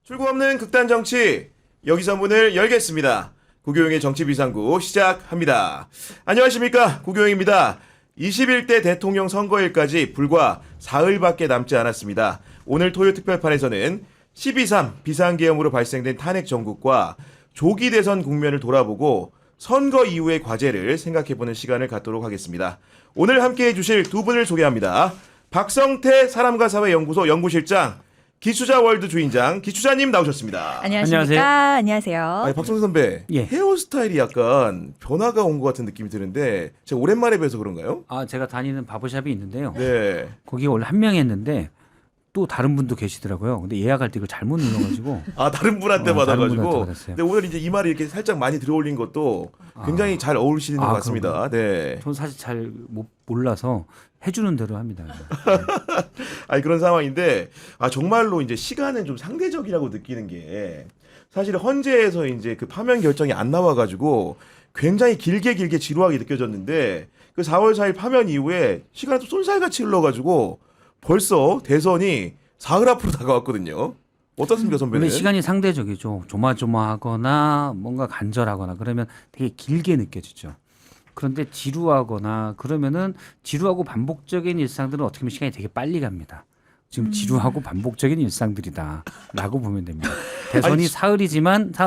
출구 없는 극단 정치, 여기서 문을 열겠습니다. 구교영의 정치비상구 시작합니다. 안녕하십니까, 구교영입니다. 21대 대통령 선거일까지 불과 사흘밖에 남지 않았습니다. 오늘 토요 특별판에서는 12.3 비상계엄으로 발생된 탄핵 정국과 조기 대선 국면을 돌아보고 선거 이후의 과제를 생각해보는 시간을 갖도록 하겠습니다. 오늘 함께해 주실 두 분을 소개합니다. 박성태 사람과 사회 연구소 연구실장, 기추자 월드 주인장 기추자님 나오셨습니다. 안녕하십니까. 안녕하세요. 아니, 박성태 선배, 예. 헤어스타일이 약간 변화가 온 것 같은 느낌이 드는데 제가 오랜만에 뵈서 그런가요? 제가 다니는 바버샵이 있는데요. 네. 거기 원래 한 명이 했는데 또 다른 분도 계시더라고요. 근데 예약할 때 이걸 잘못 눌러가지고 아, 다른 분한테 다른 받아가지고. 분한테 받았어요. 근데 오늘 이제 이 말이 이렇게 살짝 많이 들어올린 것도 굉장히 잘 어울리시는 것 같습니다. 네. 저는 사실 잘 몰라서 해주는 대로 합니다. 아니, 그런 상황인데, 정말로 이제 시간은 좀 상대적이라고 느끼는 게, 사실 헌재에서 이제 그 파면 결정이 안 나와가지고 굉장히 길게 지루하게 느껴졌는데, 그 4월 4일 파면 이후에 시간이 또 쏜살같이 흘러가지고 벌써 대선이 사흘 앞으로 다가왔거든요. 어떻습니까, 선배는? 근데 시간이 상대적이죠. 조마조마하거나 뭔가 간절하거나 그러면 되게 길게 느껴지죠. 그런데 지루하거나 그러면은 지루하고 반복적인 일상들은 어떻게 보면 시간이 되게 빨리 갑니다. 지금 지루하고 반복적인 일상들이다라고 보면 됩니다. 대선이 아니, 사흘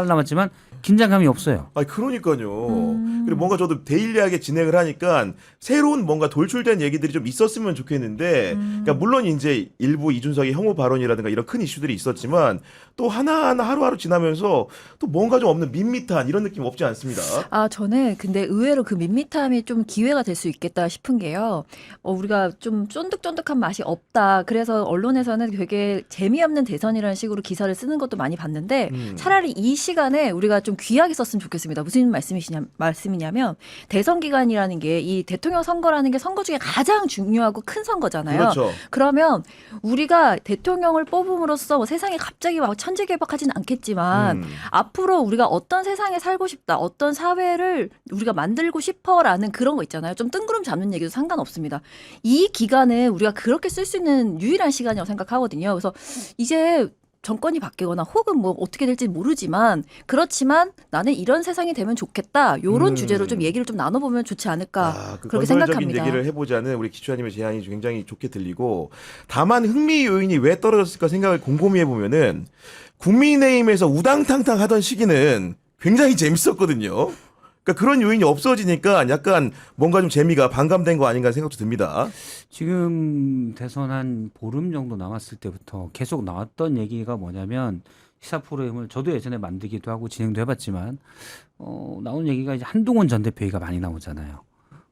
남았지만 긴장감이 없어요. 그러니까요. 그리고 뭔가 저도 데일리하게 진행을 하니까 새로운 뭔가 돌출된 얘기들이 좀 있었으면 좋겠는데, 그러니까 물론 이제 일부 이준석의 혐오 발언이라든가 이런 큰 이슈들이 있었지만 또 하나하나 하루하루 지나면서 또 뭔가 좀 없는 밋밋한 이런 느낌 없지 않습니다. 저는 근데 의외로 그 밋밋함이 좀 기회가 될 수 있겠다 싶은 게요. 우리가 좀 쫀득쫀득한 맛이 없다. 그래서 언론에서는 되게 재미없는 대선이라는 식으로 기사를 쓰는 것도 많이 봤는데 차라리 이 시간에 우리가 좀 귀하게 썼으면 좋겠습니다. 무슨 말씀이냐면 대선 기간이라는 게 이 대통령 선거라는 게 선거 중에 가장 중요하고 큰 선거잖아요. 그렇죠. 그러면 우리가 대통령을 뽑음으로써 뭐 세상에 갑자기 막 천지개벽하지는 않겠지만 앞으로 우리가 어떤 세상에 살고 싶다, 어떤 사회를 우리가 만들고 싶어라는 그런 거 있잖아요. 좀 뜬구름 잡는 얘기도 상관없습니다. 이 기간은 우리가 그렇게 쓸 수 있는 유일한 시간이라고 생각하거든요. 그래서 이제 정권이 바뀌거나 혹은 뭐 어떻게 될지 모르지만 그렇지만 나는 이런 세상이 되면 좋겠다. 이런 주제로 좀 얘기를 좀 나눠보면 좋지 않을까 그 그렇게 건설적인 생각합니다. 얘기를 해보자는 우리 기추자님의 제안이 굉장히 좋게 들리고, 다만 흥미 요인이 왜 떨어졌을까 생각을 곰곰이 해보면은 국민의힘에서 우당탕탕 하던 시기는 굉장히 재밌었거든요. 그러니까 그런 요인이 없어지니까 약간 뭔가 좀 재미가 반감된 거 아닌가 생각도 듭니다. 지금 대선 한 보름 정도 남았을 때부터 계속 나왔던 얘기가 뭐냐면 시사 프로그램을 저도 예전에 만들기도 하고 진행도 해봤지만 나온 얘기가 이제 한동훈 전 대표가 많이 나오잖아요.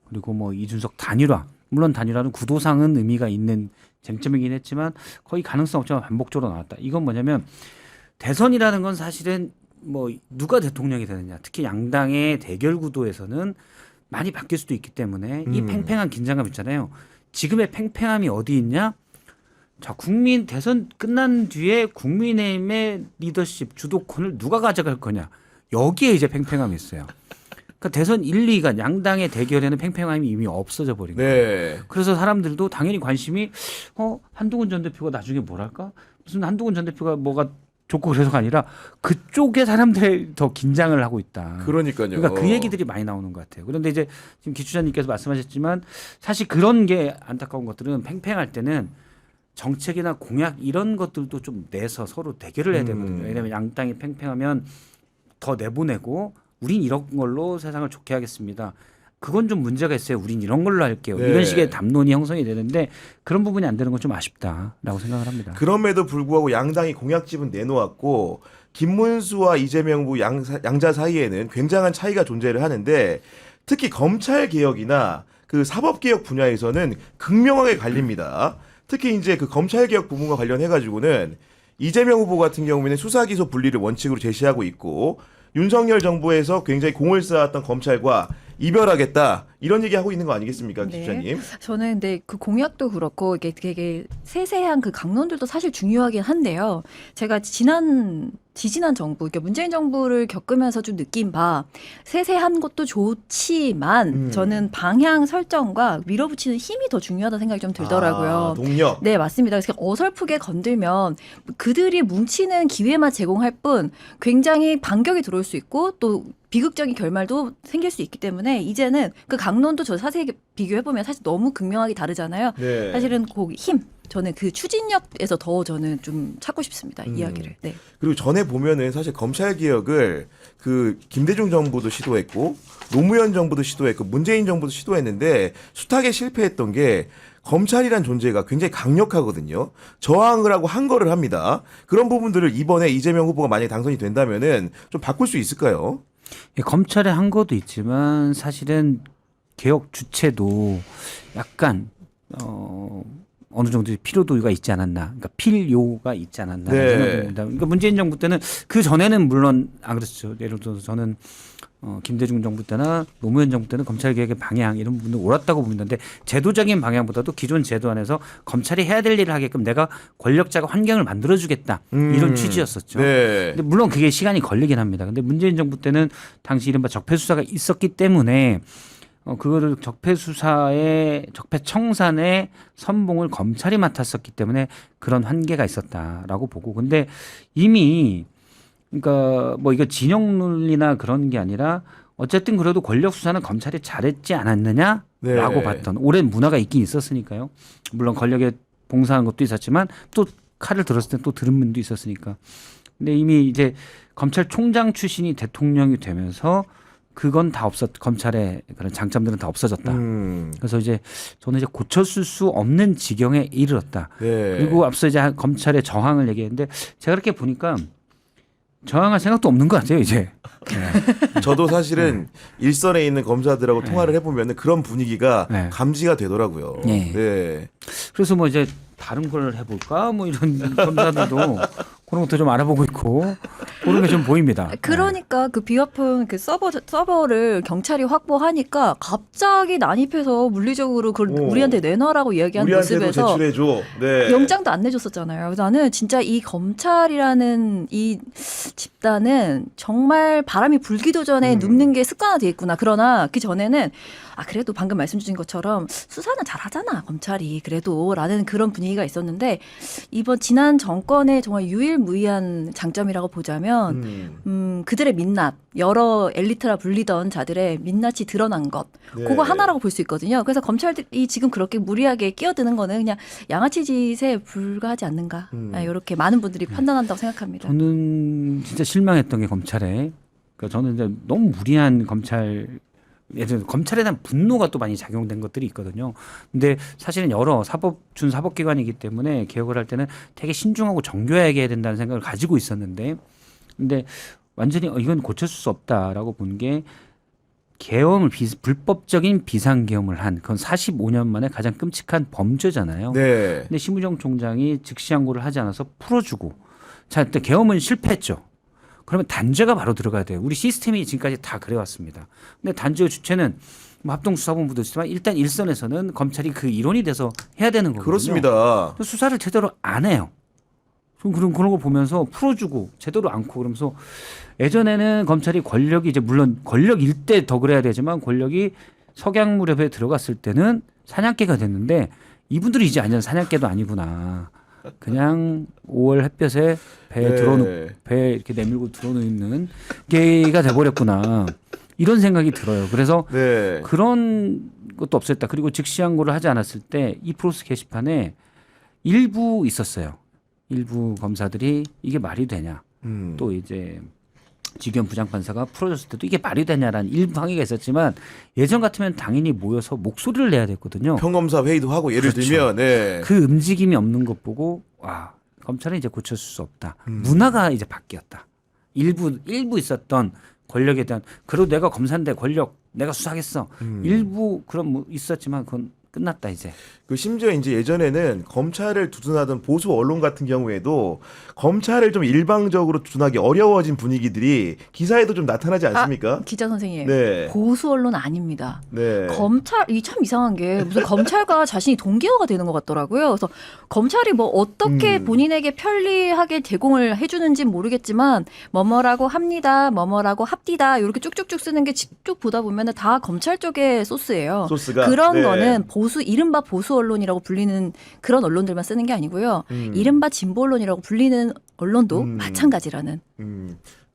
그리고 뭐 이준석 단일화, 물론 단일화는 구도상은 의미가 있는 쟁점이긴 했지만 거의 가능성 없지만 반복적으로 나왔다. 이건 뭐냐면 대선이라는 건 사실은 뭐 누가 대통령이 되느냐, 특히 양당의 대결 구도에서는 많이 바뀔 수도 있기 때문에 이 팽팽한 긴장감 있잖아요. 지금의 팽팽함이 어디 있냐? 자, 국민 대선 끝난 뒤에 국민의힘의 리더십 주도권을 누가 가져갈 거냐? 여기에 이제 팽팽함이 있어요. 그러니까 대선 1, 2가 양당의 대결에는 팽팽함이 이미 없어져 버린 거예요. 네. 그래서 사람들도 당연히 관심이 한동훈 전 대표가 나중에 뭘 할까? 무슨 한동훈 전 대표가 뭐가 좋고 그래서가 아니라 그쪽에 사람들이 더 긴장을 하고 있다. 그러니까요. 그러니까 그 얘기들이 많이 나오는 것 같아요. 그런데 이제 지금 기추자님께서 말씀하셨지만 사실 그런 게 안타까운 것들은 팽팽할 때는 정책이나 공약 이런 것들도 좀 내서 서로 대결을 해야 되거든요. 왜냐하면 양당이 팽팽하면 더 내보내고 우린 이런 걸로 세상을 좋게 하겠습니다. 그건 좀 문제가 있어요. 우린 이런 걸로 할게요. 네. 이런 식의 담론이 형성이 되는데 그런 부분이 안 되는 건 좀 아쉽다라고 생각을 합니다. 그럼에도 불구하고 양당이 공약집은 내놓았고, 김문수와 이재명 후보 양자 사이에는 굉장한 차이가 존재를 하는데, 특히 검찰 개혁이나 그 사법 개혁 분야에서는 극명하게 갈립니다. 특히 이제 그 검찰 개혁 부분과 관련해 가지고는 이재명 후보 같은 경우에는 수사 기소 분리를 원칙으로 제시하고 있고, 윤석열 정부에서 굉장히 공을 쌓았던 검찰과 이별하겠다 이런 얘기하고 있는 거 아니겠습니까, 네. 기자님? 저는 근데 그 공약도 그렇고 이게 되게 세세한 그 강론들도 사실 중요하긴 한데요. 제가 지지난 정부, 그러니까 문재인 정부를 겪으면서 좀 느낀 바 세세한 것도 좋지만 저는 방향 설정과 밀어붙이는 힘이 더 중요하다는 생각이 좀 들더라고요. 아, 동력. 네, 맞습니다. 그래서 어설프게 건들면 그들이 뭉치는 기회만 제공할 뿐 굉장히 반격이 들어올 수 있고 또 비극적인 결말도 생길 수 있기 때문에 이제는 그 강론도 저 자세히 비교해보면 사실 너무 극명하게 다르잖아요. 네. 사실은 그 힘, 저는 그 추진력에서 더 저는 좀 찾고 싶습니다. 이야기를. 네. 그리고 전에 보면은 사실 검찰 개혁을 그 김대중 정부도 시도했고 노무현 정부도 시도했고 문재인 정부도 시도했는데 숱하게 실패했던 게 검찰이란 존재가 굉장히 강력하거든요. 저항을 하고 항거를 합니다. 그런 부분들을 이번에 이재명 후보가 만약에 당선이 된다면은 좀 바꿀 수 있을까요? 예, 검찰의 한 것도 있지만 사실은 개혁 주체도 약간 어느 정도 필요도가 있지 않았나, 그러니까 필요가 있지 않았나 네. 생각합니다. 그러니까 문재인 정부 때는 그 전에는 물론 안 그랬죠. 예를 들어서 저는 김대중 정부 때나 노무현 정부 때는 검찰 개혁의 방향 이런 부분도 옳았다고 보는데 제도적인 방향보다도 기존 제도 안에서 검찰이 해야 될 일을 하게끔 내가 권력자가 환경을 만들어주겠다 이런 취지였었죠. 네. 근데 물론 그게 시간이 걸리긴 합니다. 근데 문재인 정부 때는 당시 이른바 적폐 수사가 있었기 때문에 그거를 적폐 수사의 적폐 청산의 선봉을 검찰이 맡았었기 때문에 그런 한계가 있었다라고 보고, 근데 이미 그러니까 뭐 이거 진영 논리나 그런 게 아니라 어쨌든 그래도 권력 수사는 검찰이 잘했지 않았느냐라고 네. 봤던 오랜 문화가 있긴 있었으니까요. 물론 권력에 봉사한 것도 있었지만 또 칼을 들었을 때 또 들은 분도 있었으니까. 근데 이미 이제 검찰총장 출신이 대통령이 되면서 그건 다 검찰의 그런 장점들은 다 없어졌다. 그래서 이제 저는 이제 고쳤을 수 없는 지경에 이르렀다. 네. 그리고 앞서 이제 검찰의 저항을 얘기했는데 제가 그렇게 보니까 저항할 생각도 없는 것 같아요, 이제. 네. 저도 사실은 일선에 있는 검사들하고 통화를 해보면 그런 분위기가 네. 감지가 되더라고요. 네. 네. 그래서 뭐 이제 다른 걸 해볼까 뭐 이런 검사들도 그런 것도 좀 알아보고 있고 그런 게 좀 보입니다. 그러니까 그 비화폰 그 서버를 경찰이 확보하니까 갑자기 난입해서 물리적으로 그걸 오. 우리한테 내놔라고 이야기한 우리한테도 모습에서 제출해줘. 네. 영장도 안 내줬었잖아요. 그래서 나는 진짜 이 검찰이라는 이 집단은 정말 바람이 불기도 전에 눕는 게 습관화돼 있구나. 그러나 그 전에는 그래도 방금 말씀 주신 것처럼 수사는 잘하잖아 검찰이 그래도라는 그런 분위기가 있었는데 이번 지난 정권의 정말 유일무이한 장점이라고 보자면 그들의 민낯 여러 엘리트라 불리던 자들의 민낯이 드러난 것 네. 그거 하나라고 볼 수 있거든요. 그래서 검찰이 지금 그렇게 무리하게 끼어드는 거는 그냥 양아치 짓에 불과하지 않는가 이렇게 많은 분들이 판단한다고 생각합니다. 저는 진짜 실망했던 게 검찰에 그러니까 저는 이제 너무 무리한 검찰에 대한 분노가 또 많이 작용된 것들이 있거든요. 근데 사실은 여러 준사법기관이기 때문에 개혁을 할 때는 되게 신중하고 정교하게 해야 된다는 생각을 가지고 있었는데, 근데 완전히 이건 고칠 수 없다라고 본 게 불법적인 비상계엄을 한 그건 45년 만에 가장 끔찍한 범죄잖아요. 네. 근데 심우정 총장이 즉시항고를 하지 않아서 풀어주고, 자, 일단 계엄은 실패했죠. 그러면 단죄가 바로 들어가야 돼요. 우리 시스템이 지금까지 다 그래왔습니다. 근데 단죄의 주체는 뭐 합동수사본부도 있지만 일단 일선에서는 검찰이 그 일원이 돼서 해야 되는 거거든요. 그렇습니다. 수사를 제대로 안 해요. 그런 거 보면서 풀어주고 제대로 않고 그러면서 예전에는 검찰이 권력이 이제 물론 권력일 때 더 그래야 되지만 권력이 석양 무렵에 들어갔을 때는 사냥개가 됐는데 이분들이 이제 완전 사냥개도 아니구나. 그냥 5월 햇볕에 배 이렇게 내밀고 들어놓는 개가 돼버렸구나. 이런 생각이 들어요. 그래서 네. 그런 것도 없었다. 그리고 즉시항고를 하지 않았을 때 이 프로스 게시판에 일부 있었어요. 일부 검사들이 이게 말이 되냐. 또 이제 지겸 부장판사가 풀어줬을 때도 이게 말이 되냐라는 일부 항의가 있었지만 예전 같으면 당연히 모여서 목소리를 내야 됐거든요. 평검사 회의도 하고 예를 그렇죠. 들면 네. 그 움직임이 없는 것 보고 와 검찰은 이제 고칠 수 없다. 문화가 이제 바뀌었다. 일부 있었던 권력에 대한 그래도 내가 검사인데 권력 내가 수사하겠어. 일부 그런 뭐 있었지만 그건 끝났다 이제. 그 심지어 이제 예전에는 검찰을 두둔하던 보수 언론 같은 경우에도 검찰을 좀 일방적으로 두둔하기 어려워진 분위기들이 기사에도 좀 나타나지 않습니까? 기자 선생님, 네. 보수 언론 아닙니다. 네. 검찰이 참 이상한 게 무슨 검찰과 자신이 동기화가 되는 것 같더라고요. 그래서 검찰이 뭐 어떻게 본인에게 편리하게 제공을 해주는지 모르겠지만 뭐뭐라고 합니다, 뭐뭐라고 합디다 이렇게 쭉쭉쭉 쓰는 게 쭉 보다 보면은 다 검찰 쪽의 소스예요. 소스가 그런 네. 거는 이른바 보수 언론이라고 불리는 그런 언론들만 쓰는 게 아니고요. 이른바 진보 언론이라고 불리는 언론도 마찬가지라는.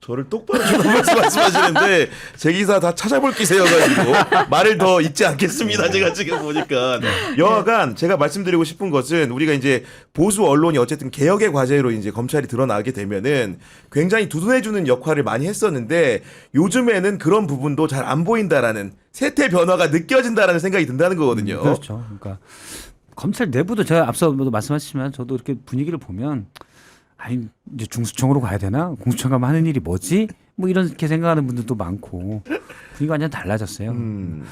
저를 똑바로 쳐다보면서 말씀하시는데 제 기사 다 찾아볼 기세여가지고 말을 더 잊지 않겠습니다. 제가 지금 보니까 여하간 제가 말씀드리고 싶은 것은 우리가 이제 보수 언론이 어쨌든 개혁의 과제로 이제 검찰이 드러나게 되면은 굉장히 두둔해주는 역할을 많이 했었는데 요즘에는 그런 부분도 잘 안 보인다라는 세태 변화가 느껴진다라는 생각이 든다는 거거든요. 그렇죠. 그러니까 검찰 내부도 제가 앞서도 말씀하셨지만 저도 이렇게 분위기를 보면 아니 이제 중수청으로 가야 되나? 공수처 가면 하는 일이 뭐지? 뭐 이렇게 생각하는 분들도 많고 분위기가 완전 달라졌어요.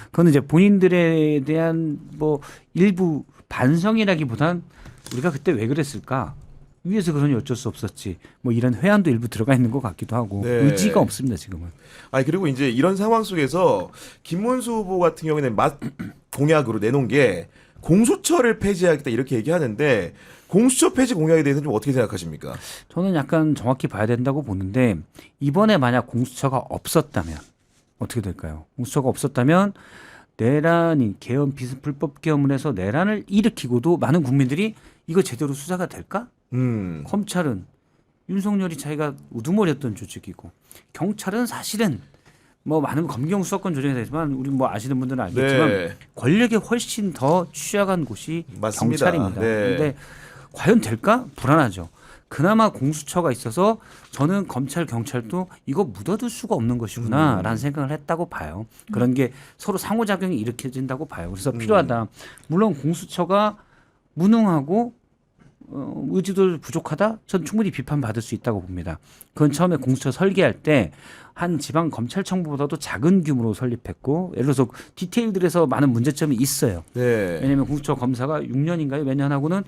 그건 이제 본인들에 대한 뭐 일부 반성이라기보단 우리가 그때 왜 그랬을까? 위에서 그러니 어쩔 수 없었지. 뭐 이런 회한도 일부 들어가 있는 것 같기도 하고 네. 의지가 없습니다 지금은. 아니 그리고 이제 이런 상황 속에서 김문수 후보 같은 경우에는 공약으로 내놓은 게 공수처를 폐지하겠다 이렇게 얘기하는데 공수처 폐지 공약에 대해서는 좀 어떻게 생각하십니까? 저는 약간 정확히 봐야 된다고 보는데 이번에 만약 공수처가 없었다면 어떻게 될까요? 공수처가 없었다면 내란이 개헌 불법 개헌을 해서 내란을 일으키고도 많은 국민들이 이거 제대로 수사가 될까? 검찰은 윤석열이 자기가 우두머리였던 조직이고 경찰은 사실은 뭐 많은 검경 수사권 조정이 되지만 우리 뭐 아시는 분들은 알겠지만 네. 권력에 훨씬 더 취약한 곳이 맞습니다. 경찰입니다. 네. 그런데 과연 될까? 불안하죠. 그나마 공수처가 있어서 저는 검찰 경찰도 이거 묻어둘 수가 없는 것이구나라는 생각을 했다고 봐요. 그런 게 서로 상호작용이 일으켜진다고 봐요. 그래서 필요하다. 물론 공수처가 무능하고 의지도 부족하다? 전 충분히 비판받을 수 있다고 봅니다. 그건 처음에 공수처 설계할 때 한 지방 검찰청보다도 작은 규모로 설립했고 예를 들어서 디테일들에서 많은 문제점이 있어요. 네. 왜냐하면 공수처 검사가 6년인가요? 몇 년 하고는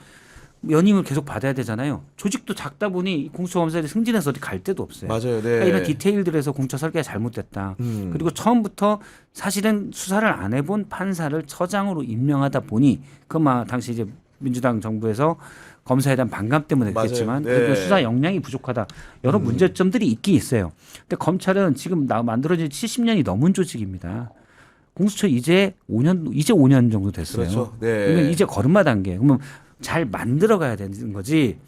연임을 계속 받아야 되잖아요. 조직도 작다 보니 공수처 검사들이 승진해서 어디 갈 데도 없어요. 맞아요. 네. 그러니까 이런 디테일들에서 공수처 설계가 잘못됐다. 그리고 처음부터 사실은 수사를 안 해본 판사를 처장으로 임명하다 보니 그만 당시 이제 민주당 정부에서 검사에 대한 반감 때문에 맞아요. 그랬지만 네. 그래도 수사 역량이 부족하다. 여러 문제점들이 있긴 있어요. 근데 검찰은 지금 만들어진 70년이 넘은 조직입니다. 공수처 이제 5년 정도 됐어요. 그렇죠. 네. 그러면 이제 걸음마 단계. 그러면 잘 만들어 가야 되는 거지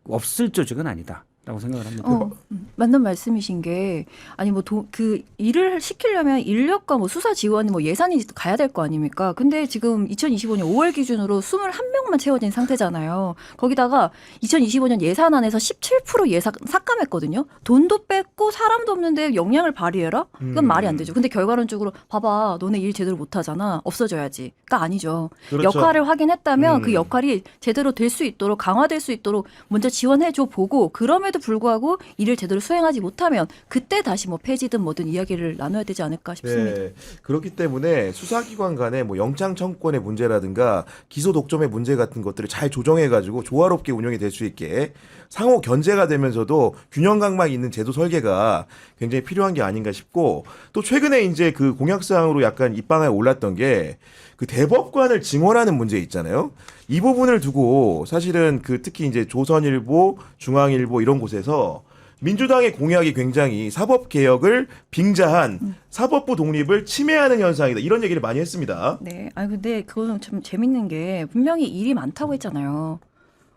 없을 조직은 아니다라고 생각을 합니다. 맞는 말씀이신 게 아니 뭐 그 일을 시키려면 인력과 뭐 수사 지원이 뭐 예산이 가야 될 거 아닙니까? 근데 지금 2025년 5월 기준으로 21명만 채워진 상태잖아요. 거기다가 2025년 예산안에서 17% 예산 삭감했거든요. 돈도 뺐고 사람도 없는데 역량을 발휘해라? 이건 말이 안 되죠. 근데 결과론적으로 봐봐, 너네 일 제대로 못 하잖아. 없어져야지.가 아니죠. 그렇죠. 역할을 확인했다면 그 역할이 제대로 될 수 있도록 강화될 수 있도록 먼저 지원해줘 보고 그럼에도 불구하고 일을 제대로 수행하지 못하면 그때 다시 뭐 폐지든 뭐든 이야기를 나눠야 되지 않을까 싶습니다. 네. 그렇기 때문에 수사기관 간의 뭐 영장 청구권의 문제라든가 기소 독점의 문제 같은 것들을 잘 조정해가지고 조화롭게 운영이 될 수 있게 상호 견제가 되면서도 균형 강막이 있는 제도 설계가 굉장히 필요한 게 아닌가 싶고 또 최근에 이제 그 공약사항으로 약간 입방아에 올랐던 게 그 대법관을 증원하는 문제 있잖아요. 이 부분을 두고 사실은 그 특히 이제 조선일보, 중앙일보 이런 곳에서 민주당의 공약이 굉장히 사법개혁을 빙자한 사법부 독립을 침해하는 현상이다. 이런 얘기를 많이 했습니다. 네. 아니 근데 그거는 참 재밌는 게 분명히 일이 많다고 했잖아요.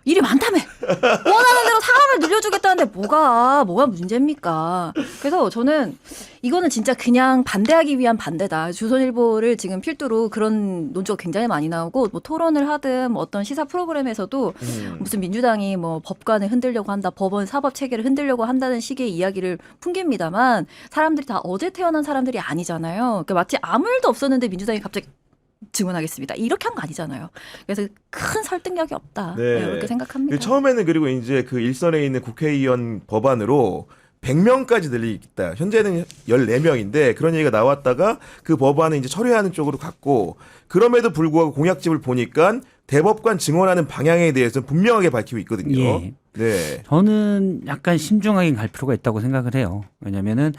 일이 많다며 원하는 대로 사람을 늘려주겠다는데 뭐가 문제입니까? 그래서 저는 이거는 진짜 그냥 반대하기 위한 반대다. 조선일보를 지금 필두로 그런 논조가 굉장히 많이 나오고 뭐 토론을 하든 뭐 어떤 시사 프로그램에서도 무슨 민주당이 뭐 법관을 흔들려고 한다, 법원 사법 체계를 흔들려고 한다는 식의 이야기를 풍깁니다만 사람들이 다 어제 태어난 사람들이 아니잖아요. 그러니까 마치 아무 일도 없었는데 민주당이 갑자기 증언하겠습니다. 이렇게 한 거 아니잖아요. 그래서 큰 설득력이 없다. 네. 이렇게 생각합니다. 처음에는 그리고 이제 그 일선에 있는 국회의원 법안으로 100명까지 늘리겠다. 현재는 14명인데 그런 얘기가 나왔다가 그 법안을 이제 처리하는 쪽으로 갔고 그럼에도 불구하고 공약집을 보니까 대법관 증언하는 방향에 대해서는 분명하게 밝히고 있거든요. 예. 네. 저는 약간 신중하게 갈 필요가 있다고 생각을 해요. 왜냐하면은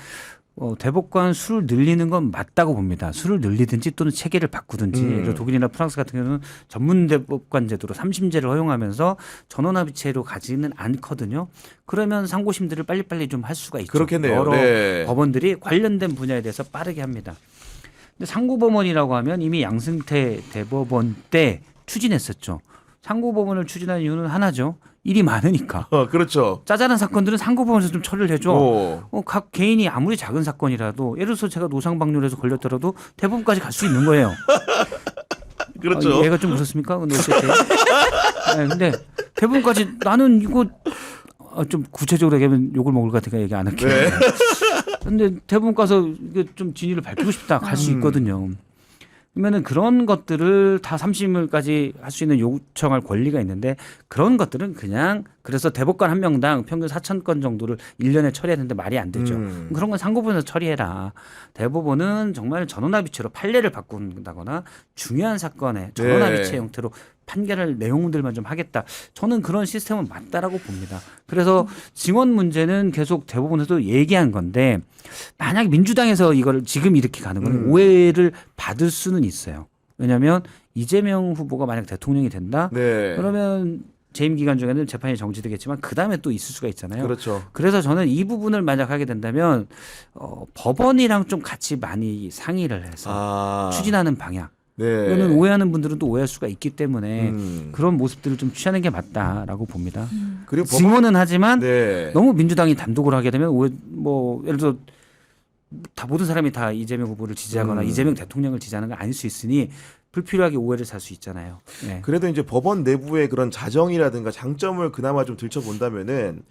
대법관 수를 늘리는 건 맞다고 봅니다. 수를 늘리든지 또는 체계를 바꾸든지. 예를 들어 독일이나 프랑스 같은 경우는 전문 대법관 제도로 3심제를 허용하면서 전원합의체로 가지는 않거든요. 그러면 상고심들을 빨리빨리 좀 할 수가 있죠. 그렇겠네요. 여러 네. 법원들이 관련된 분야에 대해서 빠르게 합니다. 근데 상고법원이라고 하면 이미 양승태 대법원 때 추진했었죠. 상고법원을 추진한 이유는 하나죠. 일이 많으니까. 그렇죠. 짜잘한 사건들은 상고법원에서 좀 처리를 해줘. 오. 각 개인이 아무리 작은 사건이라도 예를 들어서 제가 노상방뇨에서 걸렸더라도 대법원까지 갈 수 있는 거예요. 그렇죠. 얘가 좀 그렇습니까? 근데 어쨌든. 네, 근데 대법원까지 나는 이거 좀 구체적으로 얘기하면 욕을 먹을 것 같으니까 얘기 안 할게요. 네. 근데 대법원 가서 이게 좀 진위를 밝히고 싶다 갈 수 있거든요. 그러면은 그런 것들을 다 3심을까지 할 수 있는 요청할 권리가 있는데 그런 것들은 그냥 그래서 대법관 한 명당 평균 4,000건 정도를 1년에 처리해야 되는데 말이 안 되죠. 그런 건 상고법원에서 처리해라. 대법원은 정말 전원합의체로 판례를 바꾼다거나 중요한 사건에 전원합의체 네. 형태로 판결할 내용들만 좀 하겠다. 저는 그런 시스템은 맞다라고 봅니다. 그래서 증언 문제는 계속 대법원에서 얘기한 건데 만약 민주당에서 이걸 지금 이렇게 가는 건 오해를 받을 수는 있어요. 왜냐하면 이재명 후보가 만약 대통령이 된다. 네. 그러면 재임 기간 중에는 재판이 정지되겠지만 그 다음에 또 있을 수가 있잖아요. 그렇죠. 그래서 저는 이 부분을 만약 하게 된다면 법원이랑 좀 같이 많이 상의를 해서 추진하는 방향. 네. 이거는 오해하는 분들은 또 오해할 수가 있기 때문에 음. 그런 모습들을 좀 취하는 게 맞다라고 봅니다. 그리고 증언은 하지만 네. 너무 민주당이 단독으로 하게 되면 뭐 예를 들어 다 모든 사람이 다 이재명 후보를 지지하거나 이재명 대통령을 지지하는 건 아닐 수 있으니 불필요하게 오해를 살 수 있잖아요. 네. 그래도 이제 법원 내부의 그런 자정이라든가 장점을 그나마 좀 들춰본다면은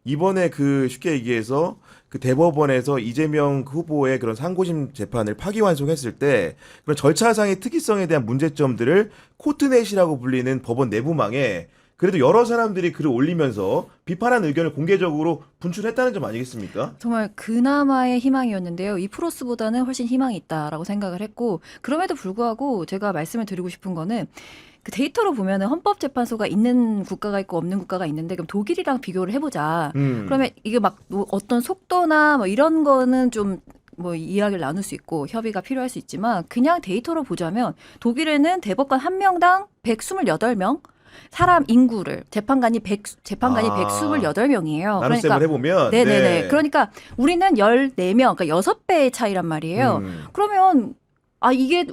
이번에 그 쉽게 얘기해서 그 대법원에서 이재명 후보의 그런 상고심 재판을 파기환송했을 때 그런 절차상의 특이성에 대한 문제점들을 코트넷이라고 불리는 법원 내부망에 그래도 여러 사람들이 글을 올리면서 비판한 의견을 공개적으로 분출했다는 점 아니겠습니까? 정말 그나마의 희망이었는데요. 이 프로스보다는 훨씬 희망이 있다라고 생각을 했고 그럼에도 불구하고 제가 말씀을 드리고 싶은 거는 그 데이터로 보면은 헌법재판소가 있는 국가가 있고 없는 국가가 있는데 그럼 독일이랑 비교를 해보자. 그러면 이게 막 어떤 속도나 뭐 이런 거는 좀 뭐 이야기를 나눌 수 있고 협의가 필요할 수 있지만 그냥 데이터로 보자면 독일에는 대법관 한 명당 128명 사람 인구를 재판관이 128명이에요. 나눗셈을 해보면 네네네. 네. 그러니까 우리는 14명, 그러니까 6배의 차이란 말이에요. 그러면 이게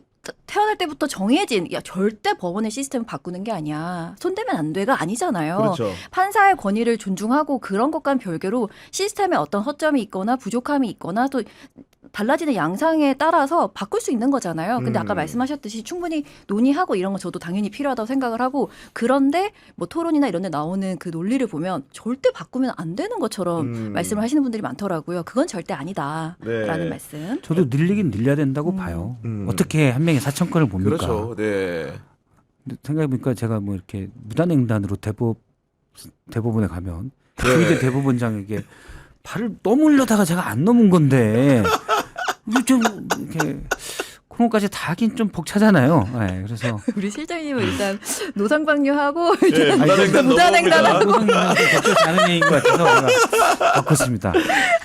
태어날 때부터 정해진 절대 법원의 시스템을 바꾸는 게 아니야. 손대면 안 돼가 아니잖아요. 그렇죠. 판사의 권위를 존중하고 그런 것과는 별개로 시스템에 어떤 허점이 있거나 부족함이 있거나 또 달라지는 양상에 따라서 바꿀 수 있는 거잖아요. 근데 아까 말씀하셨듯이 충분히 논의하고 이런 거 저도 당연히 필요하다고 생각을 하고 그런데 뭐 토론이나 이런 데 나오는 그 논리를 보면 절대 바꾸면 안 되는 것처럼 말씀을 하시는 분들이 많더라고요. 그건 절대 아니다라는 네. 말씀. 저도 늘리긴 늘려야 된다고 봐요. 어떻게 한 명에 4,000건을 봅니까? 그렇죠. 네. 생각해보니까 제가 뭐 이렇게 무단횡단으로 대법원에 가면 조희대 대법원장에게 발을 넘으려다가 제가 안 넘은 건데 좀 이렇게 그런 것까지 다 하긴 좀 벅차잖아요. 네, 그래서 우리 실장님은 일단 노상방뇨하고 네, 무단횡단하고 노상횡단 적절치 않은 얘기인 것 같아서 제가 바꿨습니다.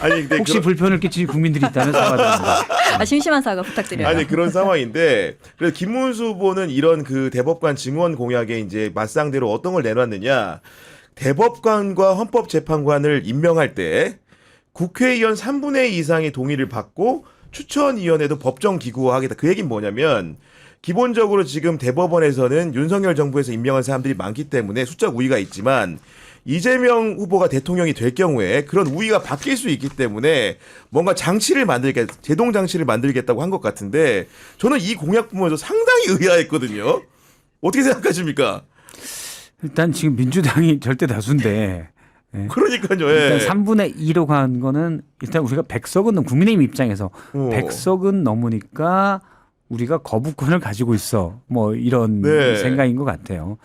아니 근데 혹시 불편을 끼치는 국민들이 있다면 사과드립니다. 심심한 사과 부탁드려요. 아니 그런 상황인데 그래서 김문수 후보는 이런 그 대법관 증언 공약에 이제 맞상대로 어떤 걸 내놨느냐 대법관과 헌법재판관을 임명할 때 국회의원 3분의 2 이상의 동의를 받고 추천위원회도 법정 기구화하겠다. 그 얘기는 뭐냐면 기본적으로 지금 대법원에서는 윤석열 정부에서 임명한 사람들이 많기 때문에 숫자 우위가 있지만 이재명 후보가 대통령이 될 경우에 그런 우위가 바뀔 수 있기 때문에 뭔가 장치를 만들겠다, 제동 장치를 만들겠다고 한 것 같은데 저는 이 공약 보면서 상당히 의아했거든요. 어떻게 생각하십니까? 일단 지금 민주당이 절대 다수인데 그러니까요. 일단 예. 3분의 2로 간 거는 일단 우리가 100석은 국민의힘 입장에서 100석은 넘으니까 우리가 거부권을 가지고 있어. 뭐 이런 네. 생각인 것 같아요.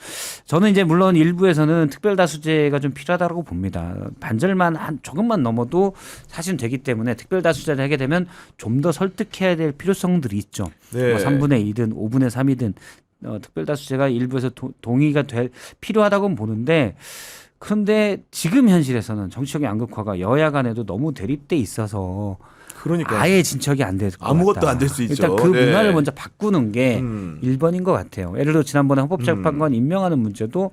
저는 이제 물론 일부에서는 특별다수제가 좀 필요하다고 봅니다. 반절만 조금만 넘어도 사실은 되기 때문에 특별다수제를 하게 되면 좀 더 설득해야 될 필요성들이 있죠. 네. 뭐 3분의 2든 5분의 3이든 특별다수제가 일부에서 동의가 필요하다고는 보는데 그런데 지금 현실에서는 정치적인 양극화가 여야 간에도 너무 대립돼 있어서 그러니까 아예 진척이 안 될 것 같다. 아무것도 안 될 수 있죠. 일단 그 네. 문화를 먼저 바꾸는 게 1번인 것 같아요. 예를 들어 지난번에 헌법재판관 임명하는 문제도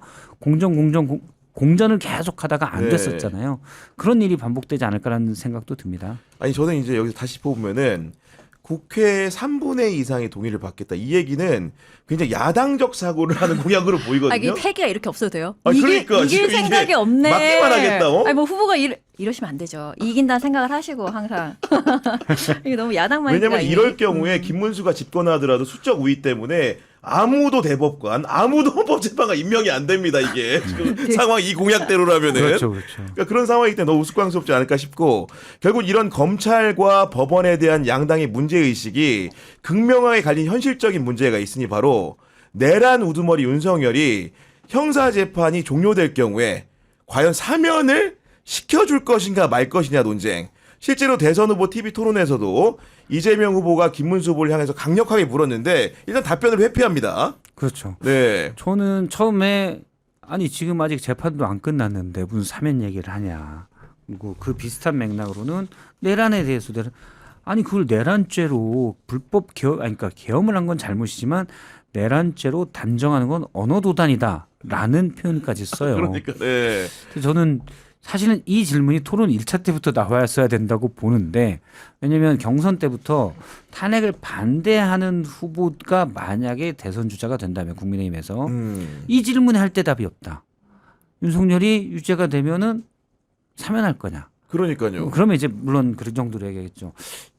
공전을 계속하다가 안 네. 됐었잖아요. 그런 일이 반복되지 않을까라는 생각도 듭니다. 아니 저는 이제 여기서 다시 보면은 국회 3분의 2 이상의 동의를 받겠다. 이 얘기는 굉장히 야당적 사고를 하는 공약으로 보이거든요. 아, 이게 패기가 이렇게 없어도 돼요? 아, 그러니까 이길 지금 이게 생각이 없네. 맞기만 하겠다, 어? 아니 뭐 후보가 이러시면 안 되죠. 이긴다는 생각을 하시고 항상. 이게 너무 야당만. 왜냐면 이럴 경우에 김문수가 집권하더라도 수적 우위 때문에 아무도 대법관, 아무도 헌법재판관 임명이 안 됩니다. 이게 지금 상황 이 공약대로라면은. 그렇죠, 그렇죠. 그러니까 그런 상황이기 때문에 너무 우스꽝스럽지 않을까 싶고 결국 이런 검찰과 법원에 대한 양당의 문제의식이 극명하게 갈린 현실적인 문제가 있으니 바로 내란 우두머리 윤석열이 형사재판이 종료될 경우에 과연 사면을 시켜줄 것인가 말 것이냐 논쟁. 실제로 대선 후보 TV 토론에서도 이재명 후보가 김문수 후보를 향해서 강력하게 물었는데 일단 답변을 회피합니다. 그렇죠. 네. 저는 처음에 아니 지금 아직 재판도 안 끝났는데 무슨 사면 얘기를 하냐. 그리고 그 비슷한 맥락으로는 내란에 대해서 아니 그걸 내란죄로 불법 그러니까 계엄을 한 건 잘못이지만 내란죄로 단정하는 건 언어도단이다라는 표현까지 써요. 그러니까 네. 그래서 저는 사실은 이 질문이 토론 1차 때부터 나왔어야 된다고 보는데 왜냐하면 경선 때부터 탄핵을 반대하는 후보가 만약에 대선 주자가 된다면 국민의힘에서 이 질문에 할 대답이 없다. 윤석열이 유죄가 되면은 사면할 거냐. 그러니까요. 그러면 이제 물론 그런 정도로 얘기하겠죠.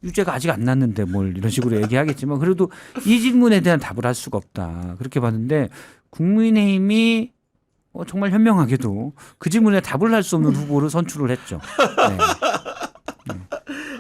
유죄가 아직 안 났는데 뭘 이런 식으로 얘기하겠지만 그래도 이 질문에 대한 답을 할 수가 없다. 그렇게 봤는데 국민의힘이 정말 현명하게도 그 질문에 답을 할 수 없는 후보를 선출을 했죠. 네.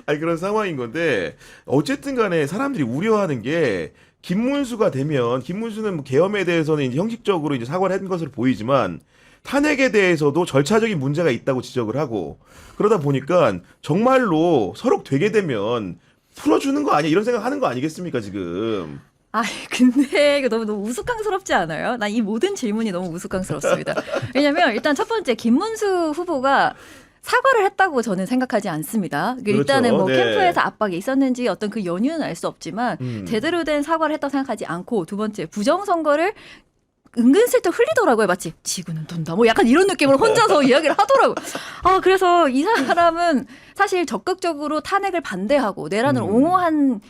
아니 그런 상황인 건데 어쨌든 간에 사람들이 우려하는 게 김문수가 되면 김문수는 뭐 계엄에 대해서는 이제 형식적으로 이제 사과를 한 것으로 보이지만 탄핵에 대해서도 절차적인 문제가 있다고 지적을 하고 그러다 보니까 정말로 서로 되게 되면 풀어주는 거 아니야 이런 생각하는 거 아니겠습니까 지금? 아, 근데 이거 너무 우스꽝스럽지 않아요? 난 이 모든 질문이 너무 우스꽝스럽습니다. 왜냐면 일단 첫 번째 김문수 후보가 사과를 했다고 저는 생각하지 않습니다. 그렇죠. 일단은 뭐 네. 캠프에서 압박이 있었는지 어떤 그 연유는 알 수 없지만 제대로 된 사과를 했다고 생각하지 않고 두 번째 부정선거를 은근슬쩍 흘리더라고요. 마치 지구는 돈다. 뭐 약간 이런 느낌으로 혼자서 이야기를 하더라고요. 아, 그래서 이 사람은 사실 적극적으로 탄핵을 반대하고 내란을 옹호한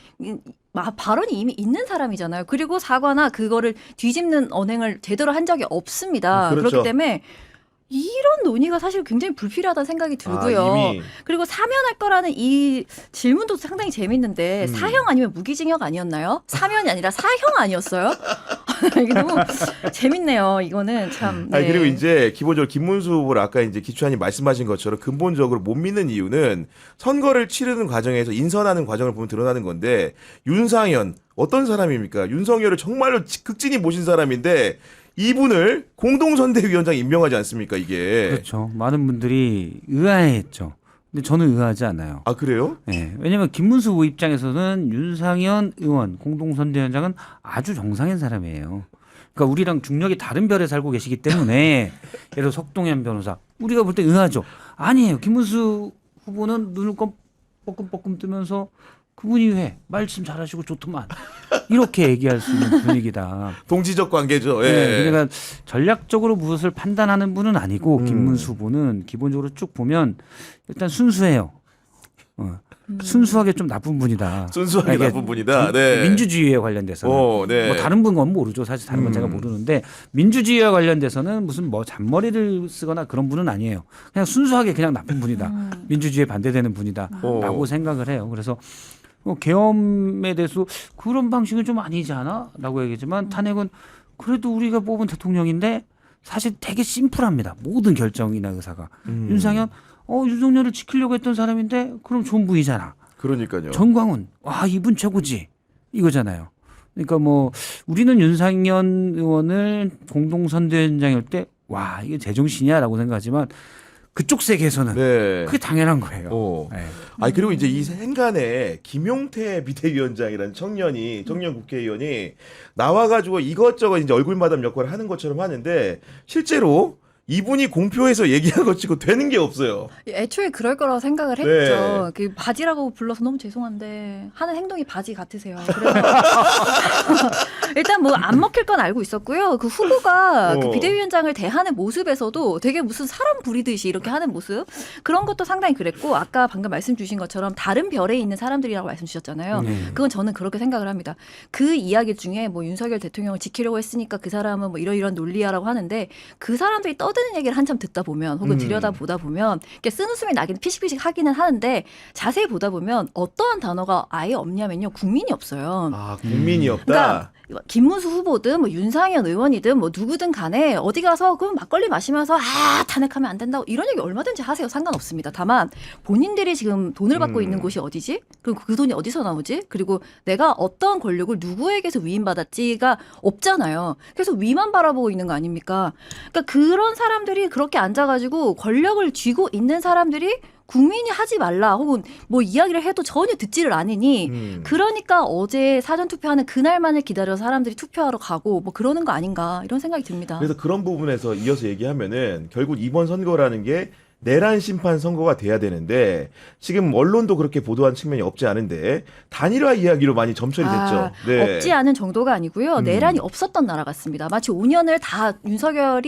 발언이 이미 있는 사람이잖아요. 그리고 사과나 그거를 뒤집는 언행을 제대로 한 적이 없습니다. 그렇죠. 그렇기 때문에 이런 논의가 사실 굉장히 불필요하다는 생각이 들고요. 이미. 그리고 사면할 거라는 이 질문도 상당히 재밌는데 사형 아니면 무기징역 아니었나요? 사면이 아니라 사형 아니었어요? 이게 너무 재밌네요. 이거는 참. 네. 아니 그리고 이제 기본적으로 김문수 후보를 아까 이제 기추한님 말씀하신 것처럼 근본적으로 못 믿는 이유는 선거를 치르는 과정에서 인선하는 과정을 보면 드러나는 건데 윤상현 어떤 사람입니까? 윤석열을 정말로 극진히 모신 사람인데 이분을 공동선대위원장 임명하지 않습니까 이게? 그렇죠. 많은 분들이 의아해했죠. 근데 저는 의아하지 않아요. 아 그래요? 네, 왜냐하면 김문수 후보 입장에서는 윤상현 의원 공동선대위원장은 아주 정상인 사람이에요. 그러니까 우리랑 중력이 다른 별에 살고 계시기 때문에 예를 들어 석동현 변호사 우리가 볼 때 의아하죠. 아니에요. 김문수 후보는 눈을 뻐끔뻐끔 뜨면서 그분이 왜 말씀 잘하시고 좋더만 이렇게 얘기할 수 있는 분위기다. 동지적 관계죠. 예. 네, 그러니까 전략적으로 무엇을 판단하는 분은 아니고 김문수 후보는 기본적으로 쭉 보면 일단 순수해요. 순수하게 좀 나쁜 분이다. 순수하게 이게 나쁜 분이다. 네. 민주주의에 관련돼서는 네. 뭐 다른 건 모르죠. 사실 다른 건 제가 모르는데 민주주의와 관련돼서는 무슨 뭐 잔머리를 쓰거나 그런 분은 아니에요. 그냥 순수하게 그냥 나쁜 분이다. 민주주의에 반대되는 분이다라고 생각을 해요. 그래서 계엄에 대해서 그런 방식은 좀 아니지 않아?라고 얘기했지만 탄핵은 그래도 우리가 뽑은 대통령인데 사실 되게 심플합니다. 모든 결정이나 의사가 윤상현 윤석열을 지키려고 했던 사람인데 그럼 좋은 분이잖아. 그러니까요. 전광훈 와 이분 최고지 이거잖아요. 그러니까 뭐 우리는 윤상현 의원을 공동선대위원장일 때 와 이게 제정신이야라고 생각하지만 그쪽 세계에서는 네. 그게 당연한 거예요. 네. 네. 아니 그리고 이제 이 행간에 김용태 비대위원장이라는 청년 국회의원이 나와가지고 이것저것 이제 얼굴마담 역할을 하는 것처럼 하는데 실제로 이분이 공표해서 얘기한 것 치고 되는 게 없어요. 애초에 그럴 거라고 생각을 네. 했죠. 그 바지라고 불러서 너무 죄송한데 하는 행동이 바지 같으세요. 그래서 일단 뭐 안 먹힐 건 알고 있었고요. 그 후보가 그 비대위원장을 대하는 모습에서도 되게 무슨 사람 부리듯이 이렇게 하는 모습 그런 것도 상당히 그랬고 아까 방금 말씀 주신 것처럼 다른 별에 있는 사람들이라고 말씀 주셨잖아요. 그건 저는 그렇게 생각을 합니다. 그 이야기 중에 뭐 윤석열 대통령을 지키려고 했으니까 그 사람은 뭐 이런 나라고 하는데 그 사람들이 떠드는 얘기를 한참 듣다 보면 혹은 들여다보다 보면 이렇게 쓴웃음이 나긴 피식피식 하기는 하는데 자세히 보다 보면 어떠한 단어가 아예 없냐면요. 국민이 없어요. 아 국민이 없다. 그러니까 김문수 후보든 뭐 윤상현 의원이든 뭐 누구든 간에 어디 가서 그럼 막걸리 마시면서 탄핵하면 안 된다고 이런 얘기 얼마든지 하세요. 상관없습니다. 다만 본인들이 지금 돈을 받고 있는 곳이 어디지? 그리고 그 돈이 어디서 나오지? 그리고 내가 어떤 권력을 누구에게서 위임받았지가 없잖아요. 그래서 위만 바라보고 있는 거 아닙니까? 그러니까 그런 사람들이 그렇게 앉아가지고 권력을 쥐고 있는 사람들이 국민이 하지 말라 혹은 뭐 이야기를 해도 전혀 듣지를 않으니 그러니까 어제 사전투표하는 그날만을 기다려서 사람들이 투표하러 가고 뭐 그러는 거 아닌가 이런 생각이 듭니다. 그래서 그런 부분에서 이어서 얘기하면은 결국 이번 선거라는 게 내란 심판 선거가 돼야 되는데 지금 언론도 그렇게 보도한 측면이 없지 않은데 단일화 이야기로 많이 점철이 됐죠. 네. 없지 않은 정도가 아니고요. 내란이 없었던 나라 같습니다. 마치 5년을 다 윤석열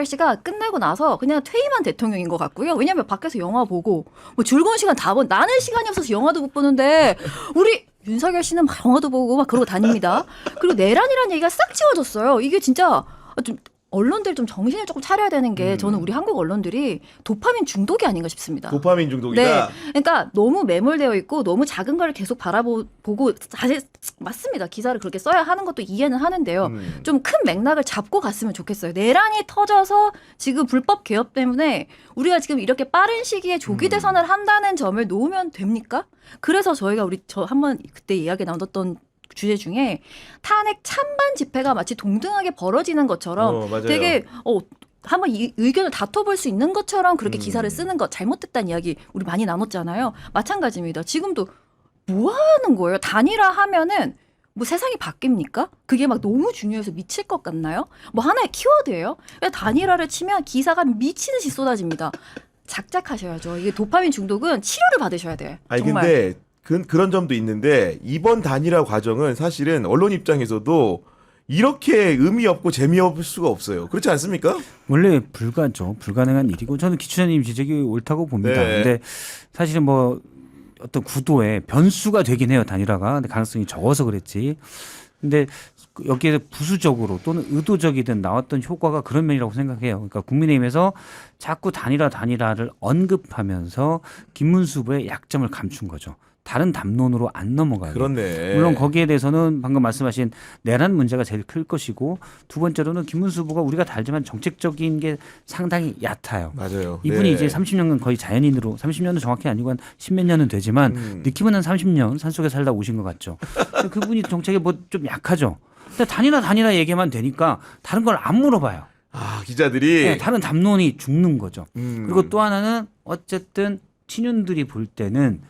씨가 끝나고 나서 그냥 퇴임한 대통령인 것 같고요. 왜냐하면 밖에서 영화 보고 뭐 즐거운 시간 다 나는 시간이 없어서 영화도 못 보는데 우리 윤석열 씨는 막 영화도 보고 막 그러고 다닙니다. 그리고 내란이라는 얘기가 싹 지워졌어요. 이게 진짜 좀 언론들 좀 정신을 조금 차려야 되는 게 저는 우리 한국 언론들이 도파민 중독이 아닌가 싶습니다. 도파민 중독이다. 네, 그러니까 너무 매몰되어 있고 너무 작은 걸 계속 바라보고 사실 맞습니다. 기사를 그렇게 써야 하는 것도 이해는 하는데요. 좀 큰 맥락을 잡고 갔으면 좋겠어요. 내란이 터져서 지금 불법 개혁 때문에 우리가 지금 이렇게 빠른 시기에 조기 대선을 한다는 점을 놓으면 됩니까? 그래서 저희가 저 한번 그때 이야기 나눴던 주제 중에 탄핵 찬반 집회가 마치 동등하게 벌어지는 것처럼 맞아요. 되게 한번 이 의견을 다퉈볼 수 있는 것처럼 그렇게 기사를 쓰는 것 잘못됐다는 이야기 우리 많이 나눴잖아요. 마찬가지입니다. 지금도 뭐 하는 거예요? 단일화하면은 뭐 세상이 바뀝니까? 그게 막 너무 중요해서 미칠 것 같나요? 뭐 하나의 키워드예요. 단일화를 치면 기사가 미치듯이 쏟아집니다. 작작하셔야죠. 이게 도파민 중독은 치료를 받으셔야 돼요. 아니 정말. 근데 그런 점도 있는데 이번 단일화 과정은 사실은 언론 입장에서도 이렇게 의미 없고 재미없을 수가 없어요. 그렇지 않습니까? 원래 불가능한 일이고 저는 기추자님 지적이 옳다고 봅니다. 네. 근데 사실은 뭐 어떤 구도에 변수가 되긴 해요. 단일화가. 근데 가능성이 적어서 그랬지. 근데 여기에 부수적으로 또는 의도적이든 나왔던 효과가 그런 면이라고 생각해요. 그러니까 국민의힘에서 자꾸 단일화를 언급하면서 김문수 후보의 약점을 감춘 거죠. 다른 담론으로 안 넘어가요. 그렇네. 물론 거기에 대해서는 방금 말씀하신 내란 문제가 제일 클 것이고 두 번째로는 김문수 후보가 우리가 다 알지만 정책적인 게 상당히 얕아요. 맞아요. 이분이 네. 이제 30년간 거의 자연인으로 30년은 정확히 아니고 한 10몇 년은 되지만 느낌은 한 30년 산속에 살다 오신 것 같죠. 그분이 정책에 뭐 좀 약하죠. 근데 단일화 얘기만 되니까 다른 걸 안 물어봐요. 아 기자들이 네, 다른 담론이 죽는 거죠. 그리고 또 하나는 어쨌든 친윤들이 볼 때는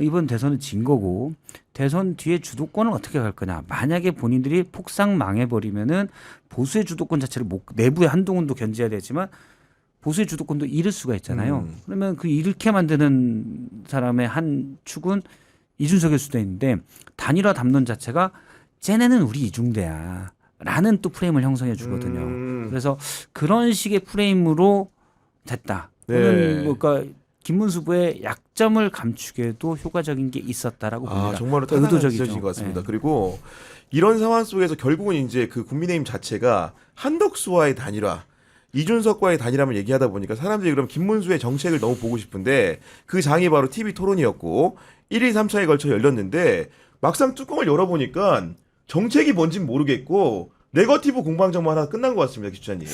이번 대선은 진 거고 대선 뒤에 주도권을 어떻게 갈 거냐. 만약에 본인들이 폭삭 망해버리면은 보수의 주도권 자체를 내부에 한동훈도 견제해야 되지만 보수의 주도권도 잃을 수가 있잖아요. 그러면 그 잃게 만드는 사람의 한 축은 이준석일 수도 있는데 단일화 담론 자체가 쟤네는 우리 이중대야 라는 또 프레임을 형성해 주거든요. 그래서 그런 식의 프레임으로 됐다. 네. 그러니까 김문수 후보의 약점을 감추기에도 효과적인 게 있었다라고 봅니다. 정말로 그러니까 의도적인 것 같습니다. 네. 그리고 이런 상황 속에서 결국은 이제 그 국민의힘 자체가 한덕수와의 단일화, 이준석과의 단일화를 얘기하다 보니까 사람들이 그럼 김문수의 정책을 너무 보고 싶은데 그 장이 바로 TV 토론이었고 1일 3차에 걸쳐 열렸는데 막상 뚜껑을 열어보니까 정책이 뭔진 모르겠고 네거티브 공방전만 하나 끝난 것 같습니다, 기자님.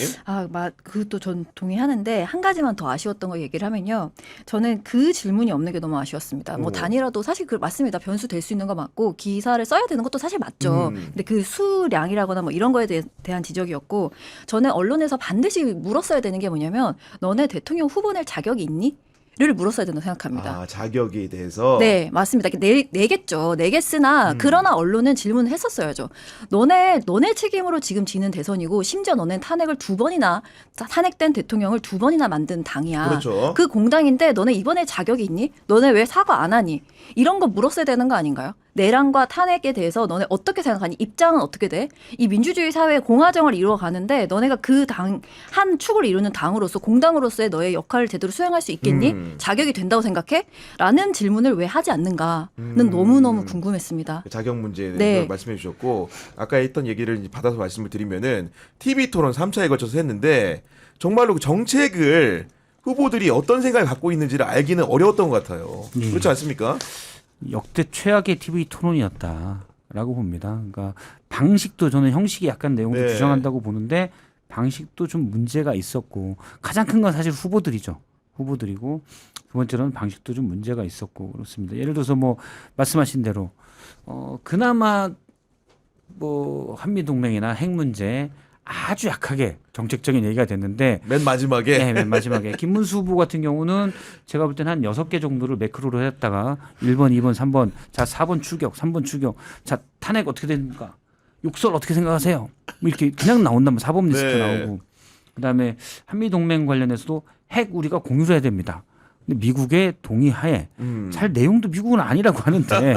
그것도 전 동의하는데 한 가지만 더 아쉬웠던 거 얘기를 하면요. 저는 그 질문이 없는 게 너무 아쉬웠습니다. 뭐 단위라도 사실 그 맞습니다. 변수 될 수 있는 거 맞고 기사를 써야 되는 것도 사실 맞죠. 근데 그 수량이라거나 뭐 이런 거에 대한 지적이었고 저는 언론에서 반드시 물었어야 되는 게 뭐냐면 너네 대통령 후보 낼 자격이 있니? 를 물었어야 된다고 생각합니다. 아, 자격에 대해서. 네, 맞습니다. 내겠죠. 내겠으나 그러나 언론은 질문을 했었어야죠. 너네 책임으로 지금 지는 대선이고 심지어 너네 탄핵을 2번이나 탄핵된 대통령을 2번이나 만든 당이야. 그렇죠. 그 공당인데 너네 이번에 자격이 있니? 너네 왜 사과 안 하니? 이런 거 물었어야 되는 거 아닌가요? 내란과 탄핵에 대해서 너네 어떻게 생각하니? 입장은 어떻게 돼? 이 민주주의 사회의 공화정을 이루어가는데 너네가 그 당 한 축을 이루는 당으로서 공당으로서의 너의 역할을 제대로 수행할 수 있겠니? 자격이 된다고 생각해? 라는 질문을 왜 하지 않는가는 너무너무 궁금했습니다. 자격 문제에 대해서 네. 말씀해 주셨고 아까 했던 얘기를 이제 받아서 말씀을 드리면은 TV 토론 3차에 걸쳐서 했는데 정말로 그 정책을 후보들이 어떤 생각을 갖고 있는지를 알기는 어려웠던 것 같아요. 네. 그렇지 않습니까? 역대 최악의 TV 토론이었다라고 봅니다. 그러니까 방식도 저는 형식이 약간 내용도 네. 규정한다고 보는데 방식도 좀 문제가 있었고 가장 큰 건 사실 후보들이죠. 후보들이고 두 번째로는 방식도 좀 문제가 있었고 그렇습니다. 예를 들어서 뭐 말씀하신 대로 그나마 뭐 한미동맹이나 핵 문제 아주 약하게 정책적인 얘기가 됐는데 맨 마지막에 네, 맨 마지막에 김문수 후보 같은 경우는 제가 볼 때는 한 6개 정도를 매크로로 했다가 1번, 2번, 3번, 자 4번 출격, 3번 출격, 자 탄핵 어떻게 됩니까? 욕설 어떻게 생각하세요? 뭐 이렇게 그냥 나온다면 사법 리스크 네. 나오고 그다음에 한미 동맹 관련해서도 핵 우리가 공유를 해야 됩니다. 근데 미국의 동의하에 잘 내용도 미국은 아니라고 하는데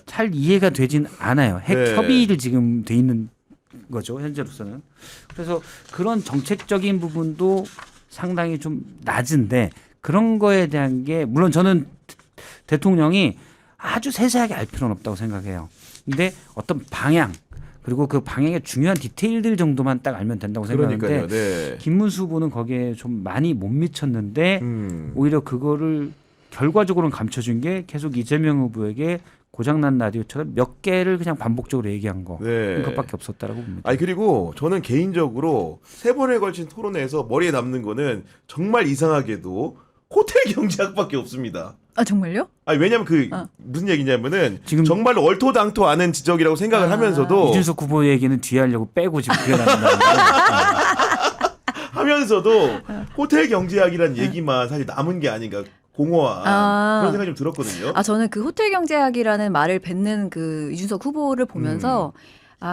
잘 이해가 되진 않아요. 핵 네. 협의를 지금 돼 있는 거죠 현재로서는. 그래서 그런 정책적인 부분도 상당히 좀 낮은데 그런 거에 대한 게 물론 저는 대통령이 아주 세세하게 알 필요는 없다고 생각해요. 근데 어떤 방향 그리고 그 방향의 중요한 디테일들 정도만 딱 알면 된다고 생각하는데 그러니까요. 네. 김문수 후보는 거기에 좀 많이 못 미쳤는데 음. 오히려 그거를 결과적으로는 감춰준 게 계속 이재명 후보에게 고장난 라디오처럼 몇 개를 그냥 반복적으로 얘기한 거 네. 그것밖에 없었다라고 봅니다. 아니 그리고 저는 개인적으로 3번에 걸친 토론회에서 머리에 남는 거는 정말 이상하게도 호텔 경제학밖에 없습니다. 아 정말요? 아니 왜냐면 무슨 얘기냐면은 지금- 정말로 얼토당토 않은 지적이라고 생각을 하면서도 이준석 후보 얘기는 뒤에 하려고 빼고 지금 비워놨는데 하면서도 호텔 경제학이란 얘기만 사실 남은 게 아닌가 공허한 그런 생각이 좀 들었거든요. 저는 그 호텔 경제학이라는 말을 뱉는 그 이준석 후보를 보면서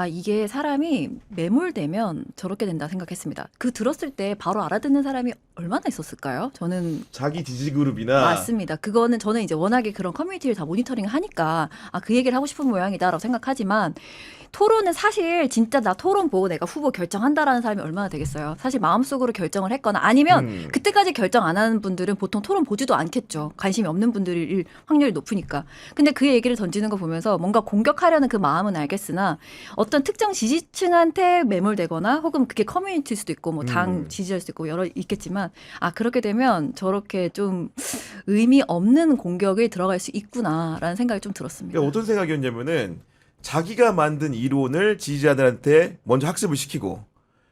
이게 사람이 매몰되면 저렇게 된다 생각했습니다. 그 들었을 때 바로 알아듣는 사람이 얼마나 있었을까요? 저는 자기 지지그룹이나 맞습니다. 그거는 저는 이제 워낙에 그런 커뮤니티를 다 모니터링 하니까 그 얘기를 하고 싶은 모양이다라고 생각하지만 토론은 사실 진짜 나 토론 보고 내가 후보 결정한다라는 사람이 얼마나 되겠어요. 사실 마음속으로 결정을 했거나 아니면 그때까지 결정 안 하는 분들은 보통 토론 보지도 않겠죠. 관심이 없는 분들일 확률이 높으니까. 근데 그 얘기를 던지는 거 보면서 뭔가 공격하려는 그 마음은 알겠으나 어떤 특정 지지층한테 매몰되거나 혹은 그게 커뮤니티일 수도 있고 뭐 당 지지할 수도 있고 여러 있겠지만 그렇게 되면 저렇게 좀 의미 없는 공격에 들어갈 수 있구나라는 생각이 좀 들었습니다. 그러니까 어떤 생각이었냐면은 자기가 만든 이론을 지지자들한테 먼저 학습을 시키고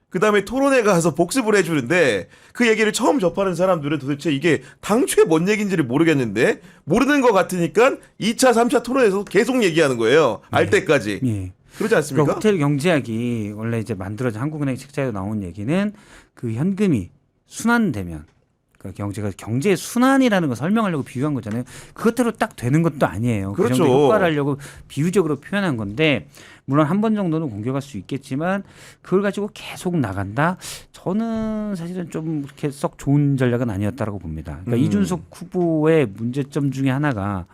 그다음에 토론회 가서 복습을 해주는데 그 얘기를 처음 접하는 사람들은 도대체 이게 당초에 뭔 얘기인지를 모르겠는데 모르는 것 같으니까 2차, 3차 토론에서 계속 얘기하는 거예요. 알 때까지. 예. 그렇지 않습니까? 그러니까 호텔 경제학이 원래 이제 만들어진 한국은행 책자에 나온 얘기는 그 현금이 순환되면 그러니까 경제의 순환이라는 걸 설명하려고 비유한 거잖아요. 그것대로 딱 되는 것도 아니에요. 그렇죠. 그 정도 효과를 하려고 비유적으로 표현한 건데 물론 한 번 정도는 공격할 수 있겠지만 그걸 가지고 계속 나간다. 저는 사실은 좀 그렇게 썩 좋은 전략은 아니었다라고 봅니다. 그러니까 이준석 후보의 문제점 중에 하나가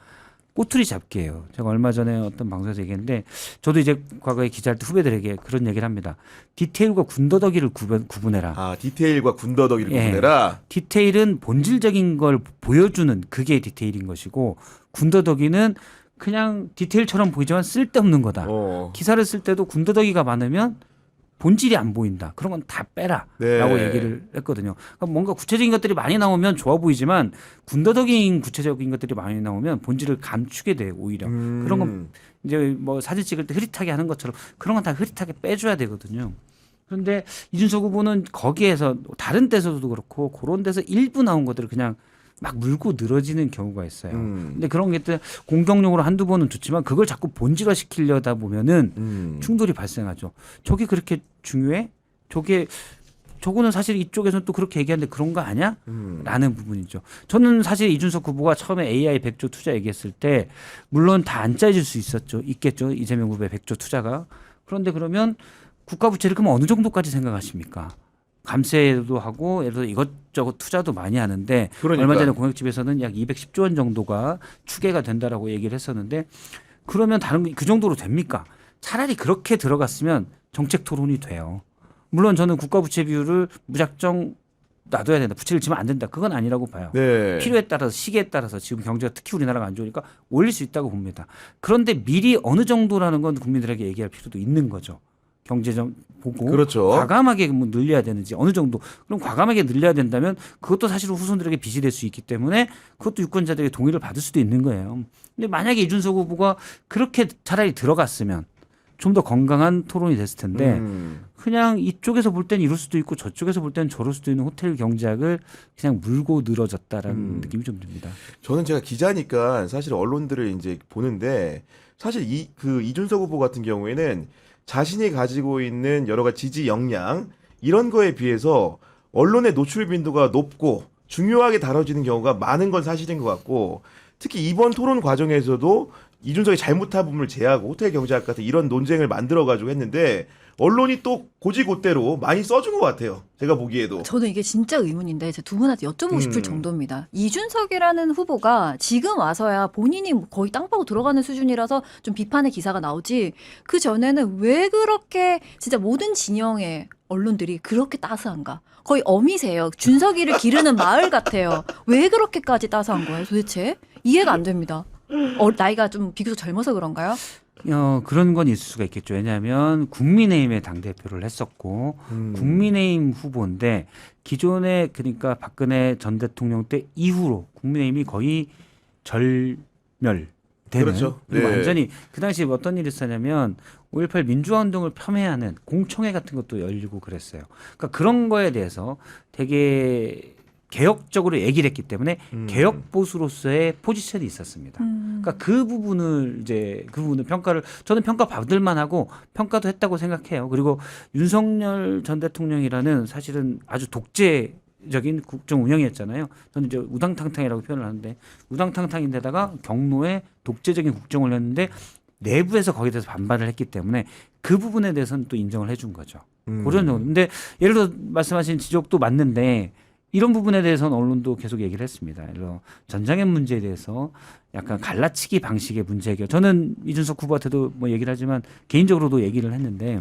꼬투리 잡기예요. 제가 얼마 전에 어떤 방송에서 얘기했는데 저도 이제 과거에 기자할 때 후배들에게 그런 얘기를 합니다. 디테일과 군더더기를 구분해라. 디테일과 군더더기를 예. 구분해라. 디테일은 본질적인 걸 보여주는 그게 디테일인 것이고 군더더기는 그냥 디테일처럼 보이지만 쓸데없는 거다. 기사를 쓸 때도 군더더기가 많으면 본질이 안 보인다. 그런 건 다 빼라라고 네. 얘기를 했거든요. 그러니까 뭔가 구체적인 것들이 많이 나오면 좋아 보이지만 군더더기인 구체적인 것들이 많이 나오면 본질을 감추게 돼 오히려. 그런 건 이제 뭐 사진 찍을 때 흐릿하게 하는 것처럼 그런 건 다 흐릿하게 빼줘야 되거든요. 그런데 이준석 후보는 거기에서 다른 데서도 그렇고 그런 데서 일부 나온 것들을 그냥 막 물고 늘어지는 경우가 있어요. 근데 그런 게 공격용으로 한두 번은 좋지만 그걸 자꾸 본질화 시키려다 보면은 충돌이 발생하죠. 저게 그렇게 중요해? 저거는 사실 이쪽에서는 또 그렇게 얘기하는데 그런 거 아니야? 라는 부분이죠. 저는 사실 이준석 후보가 처음에 AI 100조 투자 얘기했을 때 물론 다 안 짜질 수 있겠죠. 이재명 후보의 100조 투자가. 그런데 그러면 국가 부채를 그럼 어느 정도까지 생각하십니까? 감세도 하고 예를 들어 이것저것 투자도 많이 하는데 그러니까. 얼마 전에 공약집에서는 약 210조 원 정도가 추계가 된다라고 얘기를 했었는데 그러면 다른 그 정도로 됩니까? 차라리 그렇게 들어갔으면 정책 토론이 돼요. 물론 저는 국가 부채 비율을 무작정 놔둬야 된다. 부채를 지면 안 된다. 그건 아니라고 봐요. 네. 필요에 따라서 시기에 따라서 지금 경제가 특히 우리나라가 안 좋으니까 올릴 수 있다고 봅니다. 그런데 미리 어느 정도라는 건 국민들에게 얘기할 필요도 있는 거죠. 경제 좀 보고 그렇죠. 과감하게 뭐 늘려야 되는지 어느 정도 그럼 과감하게 늘려야 된다면 그것도 사실 후손들에게 빚이 될 수 있기 때문에 그것도 유권자들에게 동의를 받을 수도 있는 거예요. 근데 만약에 이준석 후보가 그렇게 차라리 들어갔으면 좀 더 건강한 토론이 됐을 텐데 그냥 이쪽에서 볼 때는 이럴 수도 있고 저쪽에서 볼 때는 저럴 수도 있는 호텔 경제학을 그냥 물고 늘어졌다라는 느낌이 좀 듭니다. 저는 제가 기자니까 사실 언론들을 이제 보는데 사실 이준석 후보 같은 경우에는 자신이 가지고 있는 여러 가지 지지 역량 이런 거에 비해서 언론의 노출 빈도가 높고 중요하게 다뤄지는 경우가 많은 건 사실인 것 같고 특히 이번 토론 과정에서도 이준석이 잘못한 부분을 제하고 호텔 경제학 같은 이런 논쟁을 만들어가지고 했는데 언론이 또 고지고대로 많이 써준 것 같아요. 제가 보기에도. 저는 이게 진짜 의문인데 제가 두 분한테 여쭤보고 싶을 정도입니다. 이준석이라는 후보가 지금 와서야 본인이 거의 땅 파고 들어가는 수준이라서 좀 비판의 기사가 나오지 그 전에는 왜 그렇게 진짜 모든 진영의 언론들이 그렇게 따스한가? 거의 어미세요. 준석이를 기르는 마을 같아요. 왜 그렇게까지 따스한 거예요 도대체? 이해가 안 됩니다. 나이가 좀 비교적 젊어서 그런가요? 그런 건 있을 수가 있겠죠. 왜냐하면 국민의힘의 당대표를 했었고 국민의힘 후보인데 기존에 그러니까 박근혜 전 대통령 때 이후로 국민의힘이 거의 절멸되는 그렇죠. 네. 완전히 그 당시에 어떤 일이 있었냐면 5.18 민주화운동을 폄훼하는 공청회 같은 것도 열리고 그랬어요. 그러니까 그런 거에 대해서 되게 개혁적으로 얘기를 했기 때문에 개혁 보수로서의 포지션이 있었습니다. 그러니까 그 부분을 평가를 저는 평가 받을 만하고 평가도 했다고 생각해요. 그리고 윤석열 전 대통령이라는 사실은 아주 독재적인 국정 운영이었잖아요. 저는 이제 우당탕탕이라고 표현을 하는데 우당탕탕인데다가 경로에 독재적인 국정을 했는데 내부에서 거기에 대해서 반발을 했기 때문에 그 부분에 대해서는 또 인정을 해준 거죠. 그런 정도. 근데 예를 들어 말씀하신 지적도 맞는데 이런 부분에 대해서는 언론도 계속 얘기를 했습니다. 예를 들어 전장현 문제에 대해서 약간 갈라치기 방식의 문제 해결. 저는 이준석 후보한테도 뭐 얘기를 하지만 개인적으로도 얘기를 했는데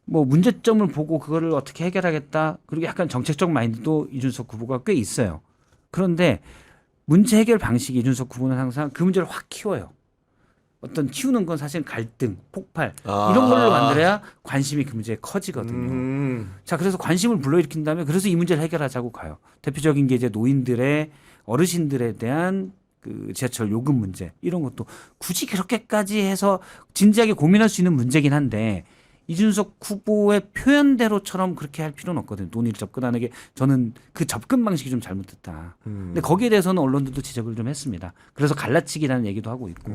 뭐 문제점을 보고 그거를 어떻게 해결하겠다. 그리고 약간 정책적 마인드도 이준석 후보가 꽤 있어요. 그런데 문제 해결 방식이 이준석 후보는 항상 그 문제를 확 키워요. 어떤 키우는 건 사실 갈등, 폭발 이런 걸로 만들어야 관심이 그 문제에 커지거든요. 자, 그래서 관심을 불러일으킨 다음에 그래서 이 문제를 해결하자고 가요. 대표적인 게 이제 노인들의 어르신들에 대한 그 지하철 요금 문제 이런 것도 굳이 그렇게까지 해서 진지하게 고민할 수 있는 문제긴 한데 이준석 후보의 표현대로처럼 그렇게 할 필요는 없거든요. 논의를 접근하는 게 저는 그 접근 방식이 좀 잘못됐다. 근데 거기에 대해서는 언론들도 지적을 좀 했습니다. 그래서 갈라치기라는 얘기도 하고 있고.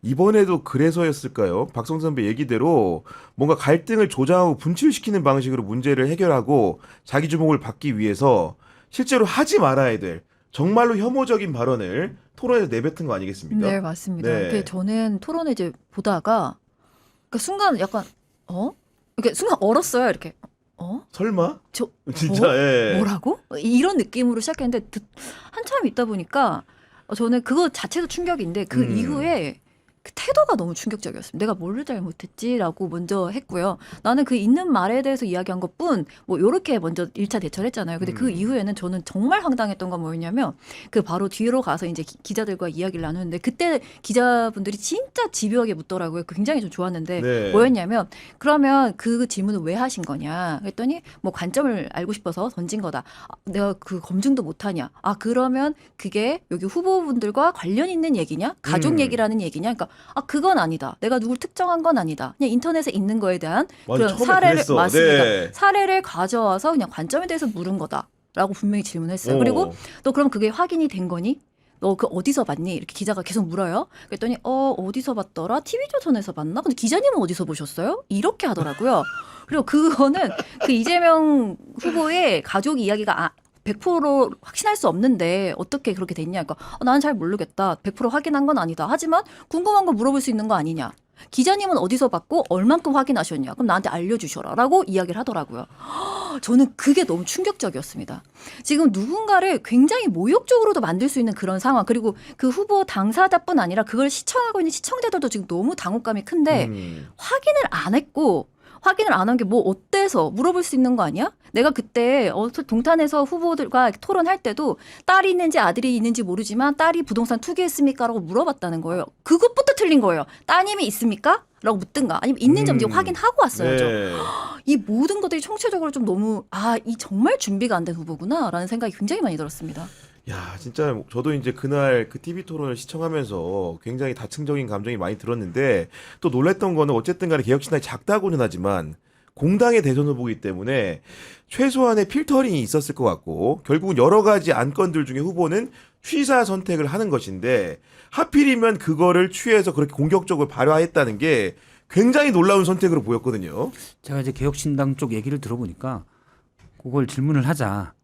이번에도 그래서였을까요? 박성 선배 얘기대로 뭔가 갈등을 조장하고 분출시키는 방식으로 문제를 해결하고 자기 주목을 받기 위해서 실제로 하지 말아야 될 정말로 혐오적인 발언을 토론에서 내뱉은 거 아니겠습니까? 네, 맞습니다. 네. 근데 저는 토론을 이제 보다가 그러니까 순간 약간 이렇게 순간 얼었어요. 이렇게 설마? 저 진짜 예. 뭐라고? 이런 느낌으로 시작했는데 한참 있다 보니까 저는 그거 자체도 충격인데 그 이후에 그 태도가 너무 충격적이었습니다. 내가 뭘 잘못했지라고 먼저 했고요. 나는 그 있는 말에 대해서 이야기한 것뿐 뭐 요렇게 먼저 1차 대처를 했잖아요. 근데 그 이후에는 저는 정말 황당했던 건 뭐였냐면 그 바로 뒤로 가서 이제 기자들과 이야기를 나누는데 그때 기자분들이 진짜 집요하게 묻더라고요. 굉장히 좀 좋았는데 네. 뭐였냐면 그러면 그 질문을 왜 하신 거냐 그랬더니 뭐 관점을 알고 싶어서 던진 거다. 아, 내가 그 검증도 못하냐. 아 그러면 그게 여기 후보분들과 관련 있는 얘기냐? 가족 얘기라는 얘기냐? 그러니까 아 그건 아니다. 내가 누굴 특정한 건 아니다. 그냥 인터넷에 있는 거에 대한 맞아, 그런 처음에 사례를 그랬어. 맞습니다. 네. 사례를 가져와서 그냥 관점에 대해서 물은 거다라고 분명히 질문했어요. 오. 그리고 또 그럼 그게 확인이 된 거니? 너 그 어디서 봤니? 이렇게 기자가 계속 물어요. 그랬더니 어디서 봤더라? TV조선에서 봤나? 근데 기자님은 어디서 보셨어요? 이렇게 하더라고요. 그리고 그거는 그 이재명 후보의 가족 이야기가 100% 확신할 수 없는데 어떻게 그렇게 됐냐? 그러니까 나는 잘 모르겠다. 100% 확인한 건 아니다. 하지만 궁금한 거 물어볼 수 있는 거 아니냐? 기자님은 어디서 봤고 얼만큼 확인하셨냐? 그럼 나한테 알려주셔라라고 이야기를 하더라고요. 저는 그게 너무 충격적이었습니다. 지금 누군가를 굉장히 모욕적으로도 만들 수 있는 그런 상황 그리고 그 후보 당사자뿐 아니라 그걸 시청하고 있는 시청자들도 지금 너무 당혹감이 큰데 확인을 안 했고 확인을 안 한 게 뭐 어때서 물어볼 수 있는 거 아니야? 내가 그때 동탄에서 후보들과 토론할 때도 딸이 있는지 아들이 있는지 모르지만 딸이 부동산 투기했습니까? 라고 물어봤다는 거예요. 그것부터 틀린 거예요. 따님이 있습니까? 라고 묻든가 아니면 있는지 없는지 확인하고 왔어야죠. 네. 이 모든 것들이 총체적으로 좀 너무 이 정말 준비가 안 된 후보구나 라는 생각이 굉장히 많이 들었습니다. 야, 진짜 저도 이제 그날 그 TV 토론을 시청하면서 굉장히 다층적인 감정이 많이 들었는데 또 놀랬던 거는 어쨌든 간에 개혁신당이 작다고는 하지만 공당의 대선 후보이기 때문에 최소한의 필터링이 있었을 것 같고 결국은 여러 가지 안건들 중에 후보는 취사 선택을 하는 것인데 하필이면 그거를 취해서 그렇게 공격적으로 발화했다는 게 굉장히 놀라운 선택으로 보였거든요. 제가 이제 개혁신당 쪽 얘기를 들어보니까 그걸 질문을 하자.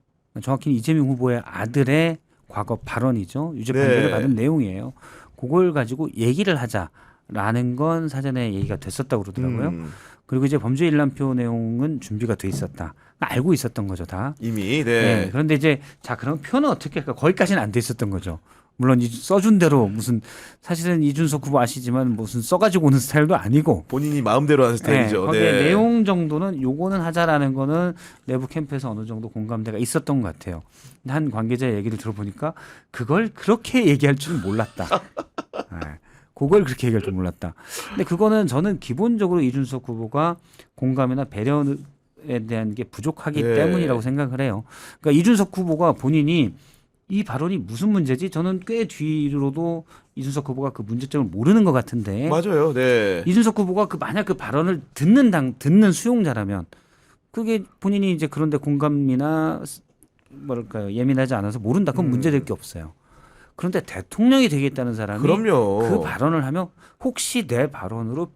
정확히 이재명 후보의 아들의 과거 발언이죠. 유죄 판결을 네. 받은 내용이에요. 그걸 가지고 얘기를 하자라는 건 사전에 얘기가 됐었다고 그러더라고요. 그리고 이제 범죄 일람표 내용은 준비가 돼 있었다. 알고 있었던 거죠, 다. 이미 네. 그런데 이제 자 그럼 표는 어떻게 할까? 거기까지는 안 돼 있었던 거죠. 물론 써준 대로 무슨 사실은 이준석 후보 아시지만 무슨 써가지고 오는 스타일도 아니고 본인이 마음대로 하는 스타일이죠. 거기에 내용 정도는 요거는 하자라는 거는 내부 캠프에서 어느 정도 공감대가 있었던 것 같아요. 한 관계자 얘기를 들어보니까 그걸 그렇게 얘기할 줄은 몰랐다. 네. 그걸 그렇게 얘기할 줄 몰랐다. 근데 그거는 저는 기본적으로 이준석 후보가 공감이나 배려에 대한 게 부족하기 네. 때문이라고 생각을 해요. 그러니까 이준석 후보가 본인이 이 발언이 무슨 문제지? 저는 꽤 뒤로도 이준석 후보가 그 문제점을 모르는 것 같은데. 맞아요. 네. 이준석 후보가 만약 그 발언을 듣는 수용자라면 그게 본인이 이제 그런데 공감이나 뭐랄까요 예민하지 않아서 모른다. 그건 문제될 게 없어요. 그런데 대통령이 되겠다는 사람이 그럼요. 그 발언을 하면 혹시 내 발언으로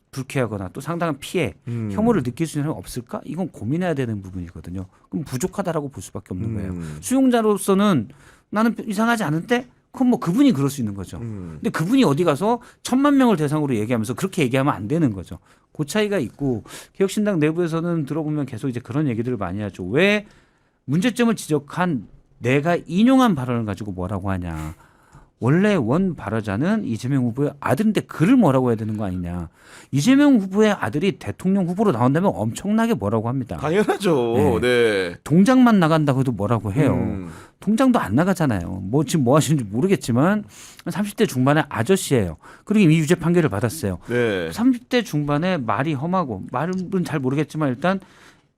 불쾌하거나 또 상당한 피해, 혐오를 느낄 수 있는 사람이 없을까? 이건 고민해야 되는 부분이거든요. 그럼 부족하다라고 볼 수밖에 없는 거예요. 수용자로서는 나는 이상하지 않은데 그럼 뭐 그분이 그럴 수 있는 거죠. 근데 그분이 어디 가서 1,000만 명을 대상으로 얘기하면서 그렇게 얘기하면 안 되는 거죠. 그 차이가 있고 개혁신당 내부에서는 들어보면 계속 이제 그런 얘기들을 많이 하죠. 왜 문제점을 지적한 내가 인용한 발언을 가지고 뭐라고 하냐. 원래 원 발언자는 이재명 후보의 아들인데 그를 뭐라고 해야 되는 거 아니냐. 이재명 후보의 아들이 대통령 후보로 나온다면 엄청나게 뭐라고 합니다. 당연하죠. 네. 동장만 나간다고 해도 뭐라고 해요. 동장도 안 나가잖아요. 뭐 지금 뭐 하시는지 모르겠지만 30대 중반의 아저씨예요. 그리고 이미 유죄 판결을 받았어요. 네. 30대 중반에 말이 험하고 말은 잘 모르겠지만 일단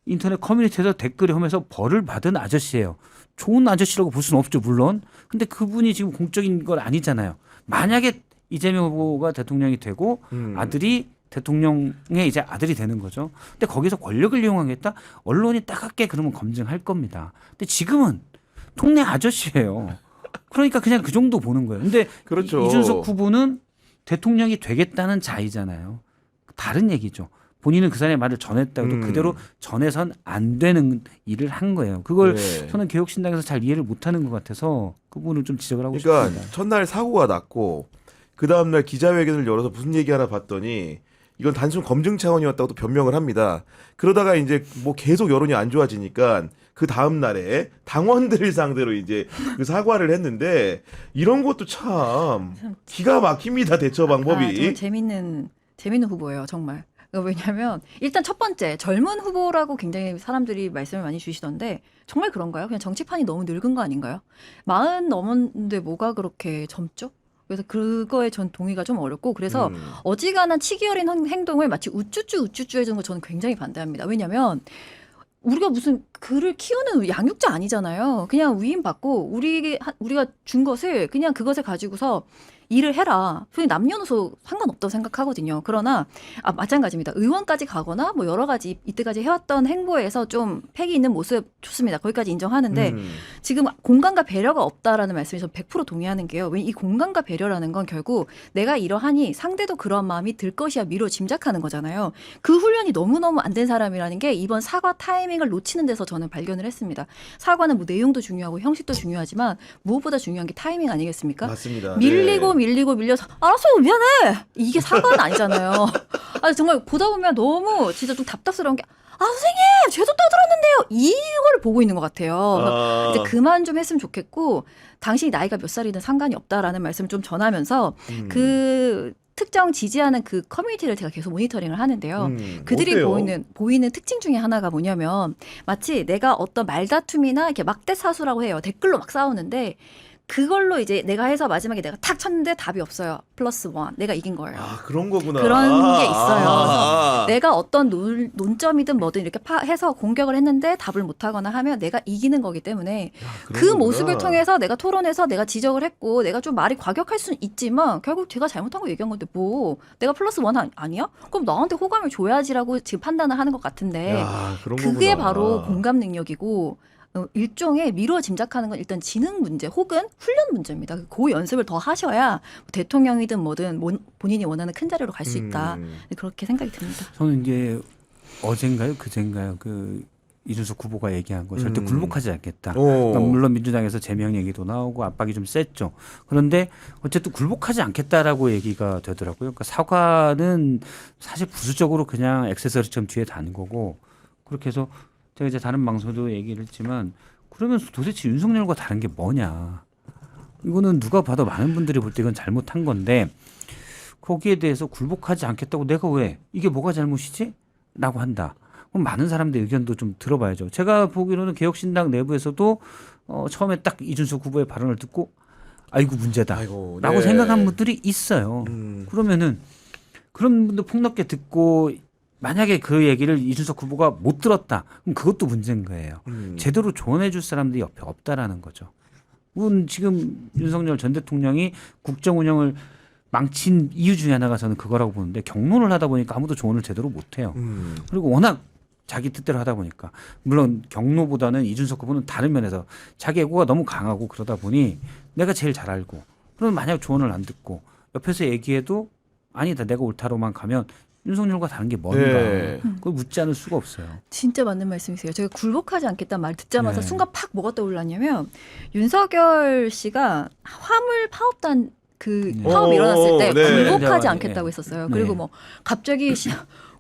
인터넷 커뮤니티에서 댓글이 험해서 벌을 받은 아저씨예요. 좋은 아저씨라고 볼 수는 없죠, 물론. 근데 그분이 지금 공적인 건 아니잖아요. 만약에 이재명 후보가 대통령이 되고 아들이 대통령의 이제 아들이 되는 거죠. 근데 거기서 권력을 이용하겠다? 언론이 따갑게 그러면 검증할 겁니다. 근데 지금은 동네 아저씨예요. 그러니까 그냥 그 정도 보는 거예요. 근데 그렇죠. 이준석 후보는 대통령이 되겠다는 자이잖아요. 다른 얘기죠. 본인은 그 사람의 말을 전했다고 그대로 전해선 안 되는 일을 한 거예요. 그걸 네. 저는 개혁신당에서 잘 이해를 못하는 것 같아서 그 부분을 좀 지적을 하고 그러니까 싶습니다. 첫날 사고가 났고 그 다음날 기자회견을 열어서 무슨 얘기 하나 봤더니 이건 단순 검증 차원이었다고 또 변명을 합니다. 그러다가 이제 뭐 계속 여론이 안 좋아지니까 그 다음 날에 당원들을 상대로 이제 그 사과를 했는데 이런 것도 참 기가 막힙니다. 대처 방법이. 좀 재밌는 후보예요, 정말. 왜냐하면 일단 첫 번째 젊은 후보라고 굉장히 사람들이 말씀을 많이 주시던데 정말 그런가요? 그냥 정치판이 너무 늙은 거 아닌가요? 40 넘었는데 뭐가 그렇게 젊죠? 그래서 그거에 전 동의가 좀 어렵고 그래서 어지간한 치기 어린 행동을 마치 우쭈쭈 해주는 거 저는 굉장히 반대합니다. 왜냐하면 우리가 무슨 그를 키우는 양육자 아니잖아요. 그냥 위임받고 우리가 준 것을 그냥 그것을 가지고서 일을 해라. 그냥 남녀노소 상관없다고 생각하거든요. 그러나 마찬가지입니다. 의원까지 가거나 뭐 여러 가지 이때까지 해왔던 행보에서 좀 팩이 있는 모습 좋습니다. 거기까지 인정하는데 지금 공감과 배려가 없다라는 말씀에 저는 100% 동의하는 게요. 왜 이 공감과 배려라는 건 결국 내가 이러하니 상대도 그런 마음이 들 것이야 미로 짐작하는 거잖아요. 그 훈련이 너무너무 안 된 사람이라는 게 이번 사과 타이밍을 놓치는 데서 저는 발견을 했습니다. 사과는 뭐 내용도 중요하고 형식도 중요하지만 무엇보다 중요한 게 타이밍 아니겠습니까? 맞습니다. 밀려서 알았어 미안해 이게 사과는 아니잖아요. 정말 보다 보면 너무 진짜 좀 답답스러운 게 선생님 죄도 떠들었는데요 이걸 보고 있는 것 같아요. 이제 그만 좀 했으면 좋겠고 당신이 나이가 몇 살이든 상관이 없다라는 말씀을 좀 전하면서 그 특정 지지하는 그 커뮤니티를 제가 계속 모니터링을 하는데요. 그들이 어때요? 보이는 특징 중에 하나가 뭐냐면 마치 내가 어떤 말다툼이나 이렇게 막대사수라고 해요. 댓글로 막 싸우는데 그걸로 이제 내가 해서 마지막에 내가 탁 쳤는데 답이 없어요. +1. 내가 이긴 거예요. 그런 거구나. 그런 게 있어요. 그래서 내가 어떤 논점이든 뭐든 이렇게 해서 공격을 했는데 답을 못하거나 하면 내가 이기는 거기 때문에 그런 그 거구나. 모습을 통해서 내가 토론해서 내가 지적을 했고 내가 좀 말이 과격할 수는 있지만 결국 제가 잘못한 거 얘기한 건데 뭐 내가 +1 아니야? 그럼 나한테 호감을 줘야지라고 지금 판단을 하는 것 같은데 그런 그게 거구나. 바로 공감 능력이고 일종의 미루어 짐작하는 건 일단 지능 문제 혹은 훈련 문제입니다. 그 연습을 더 하셔야 대통령이든 뭐든 본인이 원하는 큰 자리로 갈 수 있다. 그렇게 생각이 듭니다. 저는 이제 어젠가요, 그젠가요, 그 이준석 후보가 얘기한 거 절대 굴복하지 않겠다. 그러니까 물론 민주당에서 제명 얘기도 나오고 압박이 좀 셌죠. 그런데 어쨌든 굴복하지 않겠다라고 얘기가 되더라고요. 그러니까 사과는 사실 부수적으로 그냥 액세서리처럼 뒤에 다는 거고 그렇게 해서 제가 이제 다른 방송도 얘기를 했지만 그러면 도대체 윤석열과 다른 게 뭐냐. 이거는 누가 봐도 많은 분들이 볼 때 이건 잘못한 건데 거기에 대해서 굴복하지 않겠다고 내가 왜 이게 뭐가 잘못이지? 라고 한다. 그럼 많은 사람들의 의견도 좀 들어봐야죠. 제가 보기로는 개혁신당 내부에서도 처음에 딱 이준석 후보의 발언을 듣고 아이고 문제다 라고 생각한 분들이 있어요. 그러면은 그런 분들 폭넓게 듣고 만약에 그 얘기를 이준석 후보가 못 들었다. 그럼 그것도 문제인 거예요. 제대로 조언해 줄 사람들이 옆에 없다라는 거죠. 지금 윤석열 전 대통령이 국정 운영을 망친 이유 중에 하나가 저는 그거라고 보는데 경론을 하다 보니까 아무도 조언을 제대로 못 해요. 그리고 워낙 자기 뜻대로 하다 보니까 물론 경로보다는 이준석 후보는 다른 면에서 자기 애고가 너무 강하고 그러다 보니 내가 제일 잘 알고 그러면 만약 조언을 안 듣고 옆에서 얘기해도 아니다 내가 옳다로만 가면 윤석열과 다른 게 뭔가 그걸 묻지 않을 수가 없어요. 진짜 맞는 말씀이세요. 제가 굴복하지 않겠다는 말 듣자마자 네. 순간 팍 뭐가 떠올랐냐면 윤석열 씨가 화물 파업단 그 파업이 일어났을 때 굴복하지 않겠다고 했었어요. 그리고 뭐 갑자기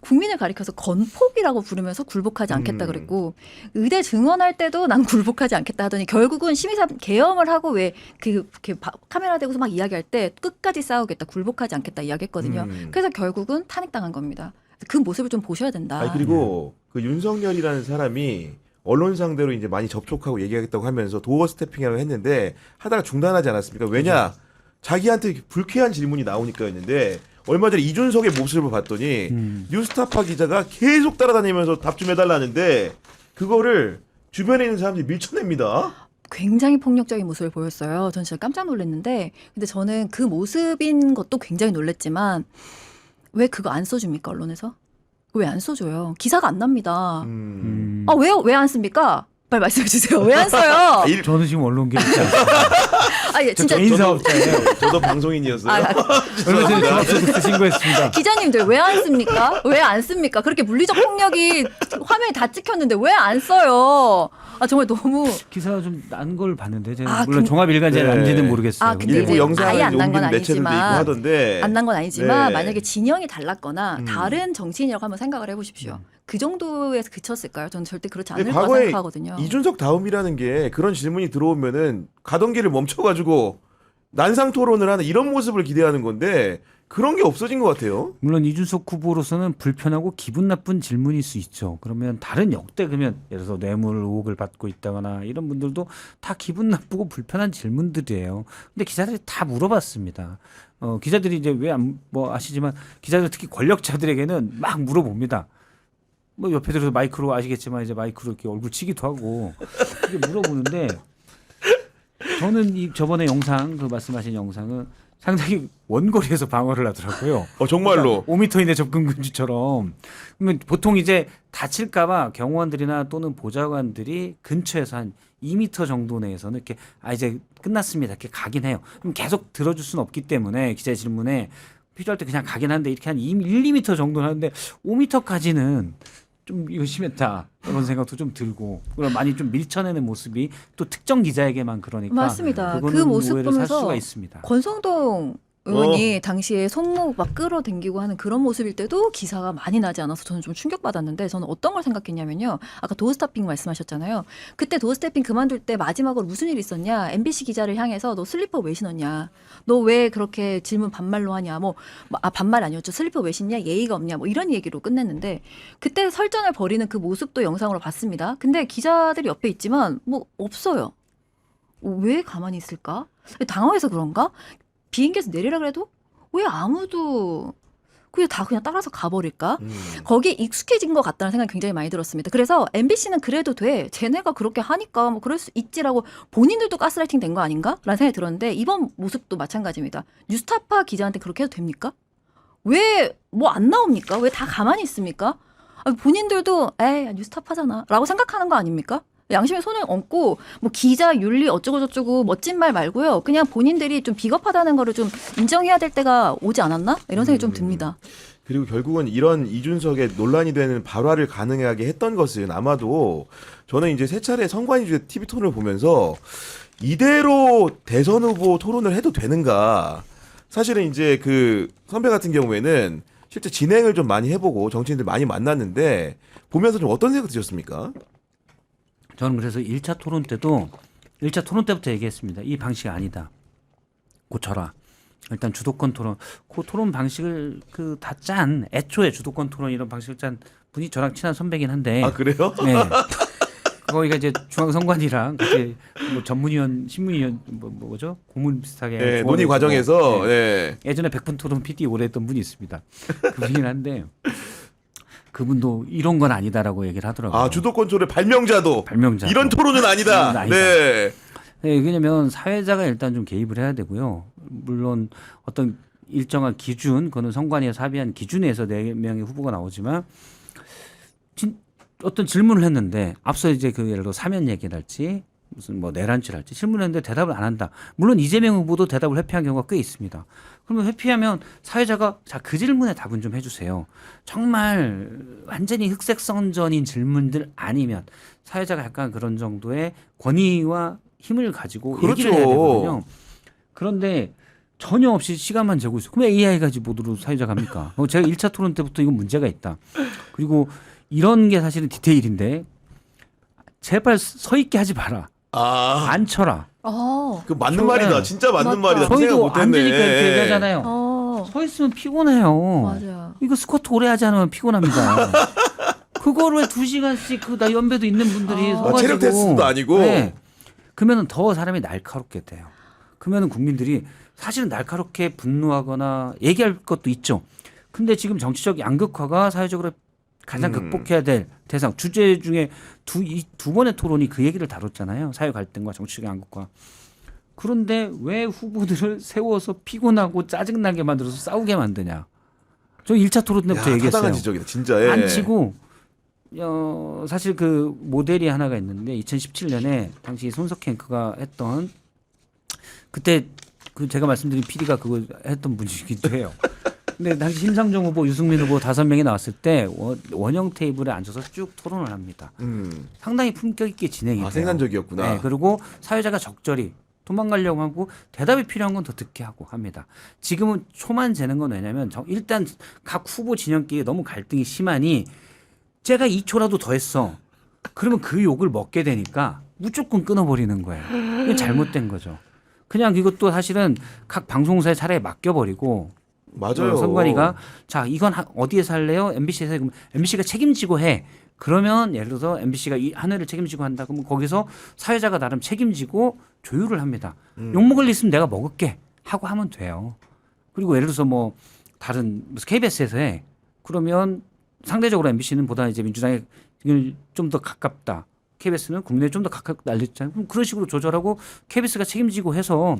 국민을 가리켜서 건폭이라고 부르면서 굴복하지 않겠다 그랬고 의대 증원할 때도 난 굴복하지 않겠다 하더니 결국은 심의사 계엄을 하고 왜 카메라 대고서 막 이야기할 때 끝까지 싸우겠다 굴복하지 않겠다 이야기했거든요. 그래서 결국은 탄핵당한 겁니다. 그 모습을 좀 보셔야 된다. 그리고 그 윤석열이라는 사람이 언론 상대로 이제 많이 접촉하고 얘기하겠다고 하면서 도어 스태핑이라고 했는데 하다가 중단하지 않았습니까? 왜냐? 자기한테 불쾌한 질문이 나오니까였는데 얼마 전에 이준석의 모습을 봤더니 뉴스타파 기자가 계속 따라다니면서 답 좀 해달라는데 그거를 주변에 있는 사람들이 밀쳐냅니다. 굉장히 폭력적인 모습을 보였어요. 전 진짜 깜짝 놀랐는데 근데 저는 그 모습인 것도 굉장히 놀랐지만 왜 그거 안 써줍니까 언론에서? 왜 안 써줘요? 기사가 안 납니다. 왜 안 씁니까? 빨리 말씀해 주세요. 왜 안 써요? 저는 지금 언론계 있지 않습니다. 예, 진짜 개인 사업자예요. 저도 방송인이었어요. 얼마 전에 종합소득세 신고했습니다. 기자님들 왜 안 씁니까? 왜 안 씁니까? 그렇게 물리적 폭력이 화면에 다 찍혔는데 왜 안 써요? 아 정말 너무 기사가 좀 난 걸 봤는데 제가 아, 물론 종합일간지에 네. 난지는 모르겠어요. 아, 근데 일부 이제 영상을 아예 안난 건 옮긴 매체들도 있고 아니지만 하던데 안 난 건 아니지만 네. 만약에 진영이 달랐거나 음. 다른 정치인이라고 한번 생각을 해보십시오. 그 정도에서 그쳤을까요? 저는 절대 그렇지 근데 않을 거라 과거에 생각하거든요. 이준석 다음이라는 게 그런 질문이 들어오면은 가던 길을 멈춰가지고 난상 토론을 하는 이런 모습을 기대하는 건데 그런 게 없어진 것 같아요. 물론 이준석 후보로서는 불편하고 기분 나쁜 질문일 수 있죠. 그러면 다른 역대 그러면 예를 들어서 뇌물 의혹을 받고 있다거나 이런 분들도 다 기분 나쁘고 불편한 질문들이에요. 근데 기자들이 다 물어봤습니다. 기자들이 이제 왜 안 뭐 아시지만 기자들 특히 권력자들에게는 막 물어봅니다. 뭐 옆에 들어서 마이크로 아시겠지만 이제 마이크로 이렇게 얼굴 치기도 하고 이렇게 물어보는데 저는 이 저번에 영상 그 말씀하신 영상은 상당히 원거리에서 방어를 하더라고요. 정말로. 5m 이내 접근 금지처럼. 그러면 보통 이제 다칠까봐 경호원들이나 또는 보좌관들이 근처에서 한 2m 정도 내에서는 이렇게 이제 끝났습니다. 이렇게 가긴 해요. 그럼 계속 들어줄 수는 없기 때문에 기자의 질문에 필요할 때 그냥 가긴 하는데 이렇게 한 1, 2m 정도는 하는데 5m까지는 좀 이거 심했다 이런 생각도 좀 들고 그럼 많이 좀 밀쳐내는 모습이 또 특정 기자에게만 그러니까 맞습니다. 그 그거는 모습 오해를 살 보면서 수가 있습니다. 권성동 의원이 당시에 손목 막 끌어당기고 하는 그런 모습일 때도 기사가 많이 나지 않아서 저는 좀 충격받았는데 저는 어떤 걸 생각했냐면요. 아까 도어스태핑 말씀하셨잖아요. 그때 도어스태핑 그만둘 때 마지막으로 무슨 일이 있었냐. MBC 기자를 향해서 너 슬리퍼 왜 신었냐. 너 왜 그렇게 질문 반말로 하냐. 반말 아니었죠. 슬리퍼 왜 신냐. 예의가 없냐. 뭐 이런 얘기로 끝냈는데 그때 설전을 벌이는 그 모습도 영상으로 봤습니다. 근데 기자들이 옆에 있지만 뭐 없어요. 왜 가만히 있을까? 당황해서 그런가? 비행기에서 내리라 그래도 왜 아무도 그냥 다 그냥 따라서 가버릴까? 거기에 익숙해진 것 같다는 생각이 굉장히 많이 들었습니다. 그래서 MBC는 그래도 돼. 쟤네가 그렇게 하니까 뭐 그럴 수 있지라고 본인들도 가스라이팅 된 거 아닌가? 라는 생각이 들었는데 이번 모습도 마찬가지입니다. 뉴스타파 기자한테 그렇게 해도 됩니까? 왜 뭐 안 나옵니까? 왜 다 가만히 있습니까? 본인들도 에이 뉴스타파잖아 라고 생각하는 거 아닙니까? 양심에 손을 얹고 뭐 기자 윤리 어쩌고 저쩌고 멋진 말 말고요. 그냥 본인들이 좀 비겁하다는 거를 좀 인정해야 될 때가 오지 않았나? 이런 생각이 좀 듭니다. 그리고 결국은 이런 이준석의 논란이 되는 발화를 가능하게 했던 것은 아마도 저는 이제 세 차례 선관위주의 TV 토론을 보면서 이대로 대선 후보 토론을 해도 되는가. 사실은 이제 그 선배 같은 경우에는 실제 진행을 좀 많이 해보고 정치인들 많이 만났는데 보면서 좀 어떤 생각 드셨습니까? 저는 그래서 1차 토론 때도 1차 토론 때부터 얘기했습니다. 이 방식 아니다. 고쳐라. 일단 주도권 토론. 그 토론 방식을 그 다 짠 애초에 주도권 토론 이런 방식을 짠 분이 저랑 친한 선배긴 한데. 아 그래요? 네. 거기가 이제 중앙선관위랑 같이 뭐 전문위원, 신문위원 뭐죠? 고문 비슷하게 네, 논의 과정에서 네. 네. 예전에 100분 토론 PD 오래 했던 분이 있습니다. 그분이긴 한데 그분도 이런 건 아니다라고 얘기를 하더라고요. 아 주도권 토론의 발명자도 발명자. 이런 토론은 아니다. 이건 아니다. 네. 네, 왜냐면 사회자가 일단 좀 개입을 해야 되고요. 물론 어떤 일정한 기준, 그거는 선관위에서 합의한 기준에서 4명의 후보가 나오지만 어떤 질문을 했는데 앞서 이제 그 예를 들어 사면 얘기를 할지 무슨 뭐 내란죄를 할지 질문을 했는데 대답을 안 한다. 물론 이재명 후보도 대답을 회피한 경우가 꽤 있습니다. 그러면 회피하면 사회자가 자, 그 질문에 답은 좀 해주세요. 정말 완전히 흑색선전인 질문들 아니면 사회자가 약간 그런 정도의 권위와 힘을 가지고 그렇죠. 얘기를 해야 되거든요. 그런데 전혀 없이 시간만 재고 있어요. 그럼 AI가 모두로 사회자가 합니까? 제가 1차 토론 때부터 이건 문제가 있다. 그리고 이런 게 사실은 디테일인데 제발 서 있게 하지 마라. 앉혀라. 그 맞는 저, 말이다. 네. 진짜 맞는 맞다. 말이다. 그 생각 저희도 못했네. 앉으니까 이렇게 얘기하잖아요. 서 있으면 피곤해요. 맞아요. 이거 스쿼트 오래 하지 않으면 피곤합니다. 그거를 2시간씩 그 나 연배도 있는 분들이 서가지고 체력 테스트도 아니고. 네. 그러면은 더 사람이 날카롭게 돼요. 그러면은 국민들이 사실은 날카롭게 분노하거나 얘기할 것도 있죠. 근데 지금 정치적 양극화가 사회적으로 가장 극복해야 될 대상 주제 중에 두 번의 토론이 그 얘기를 다뤘잖아요. 사회 갈등과 정치적 양극화. 그런데 왜 후보들을 세워서 피곤하고 짜증나게 만들어서 싸우게 만드냐. 저 1차 토론 때부터 얘기했어요. 타당한 지적이다. 진짜. 예. 안 치고 사실 그 모델이 하나가 있는데 2017년에 당시 손석행크가 했던 그때 그 제가 말씀드린 PD가 그거 했던 분이기도 해요. 근데 당시 심상정 후보, 유승민 후보 5명이 나왔을 때 원형 테이블에 앉아서 쭉 토론을 합니다. 상당히 품격 있게 진행이 돼요. 생산적이었구나. 네, 그리고 사회자가 적절히 도망가려고 하고 대답이 필요한 건 더 듣게 하고 합니다. 지금은 초만 재는 건 왜냐면 일단 각 후보 진영끼리 너무 갈등이 심하니 제가 2초라도 더 했어. 그러면 그 욕을 먹게 되니까 무조건 끊어버리는 거예요. 이건 잘못된 거죠. 그냥 이것도 사실은 각 방송사에 차라리 맡겨버리고 맞아요. 선관위가 자 이건 어디에서 할래요? MBC에서 그럼 MBC가 책임지고 해. 그러면 예를 들어서 MBC가 이 한 회를 책임지고 한다. 그러면 거기서 사회자가 나름 책임지고 조율을 합니다. 욕먹을 일 있으면 내가 먹을게 하고 하면 돼요. 그리고 예를 들어서 뭐 다른 무슨 KBS에서 해. 그러면 상대적으로 MBC는 보다 이제 민주당에 좀 더 가깝다. KBS는 국내에 좀 더 가깝게 알렸잖아요. 그럼 그런 식으로 조절하고 KBS가 책임지고 해서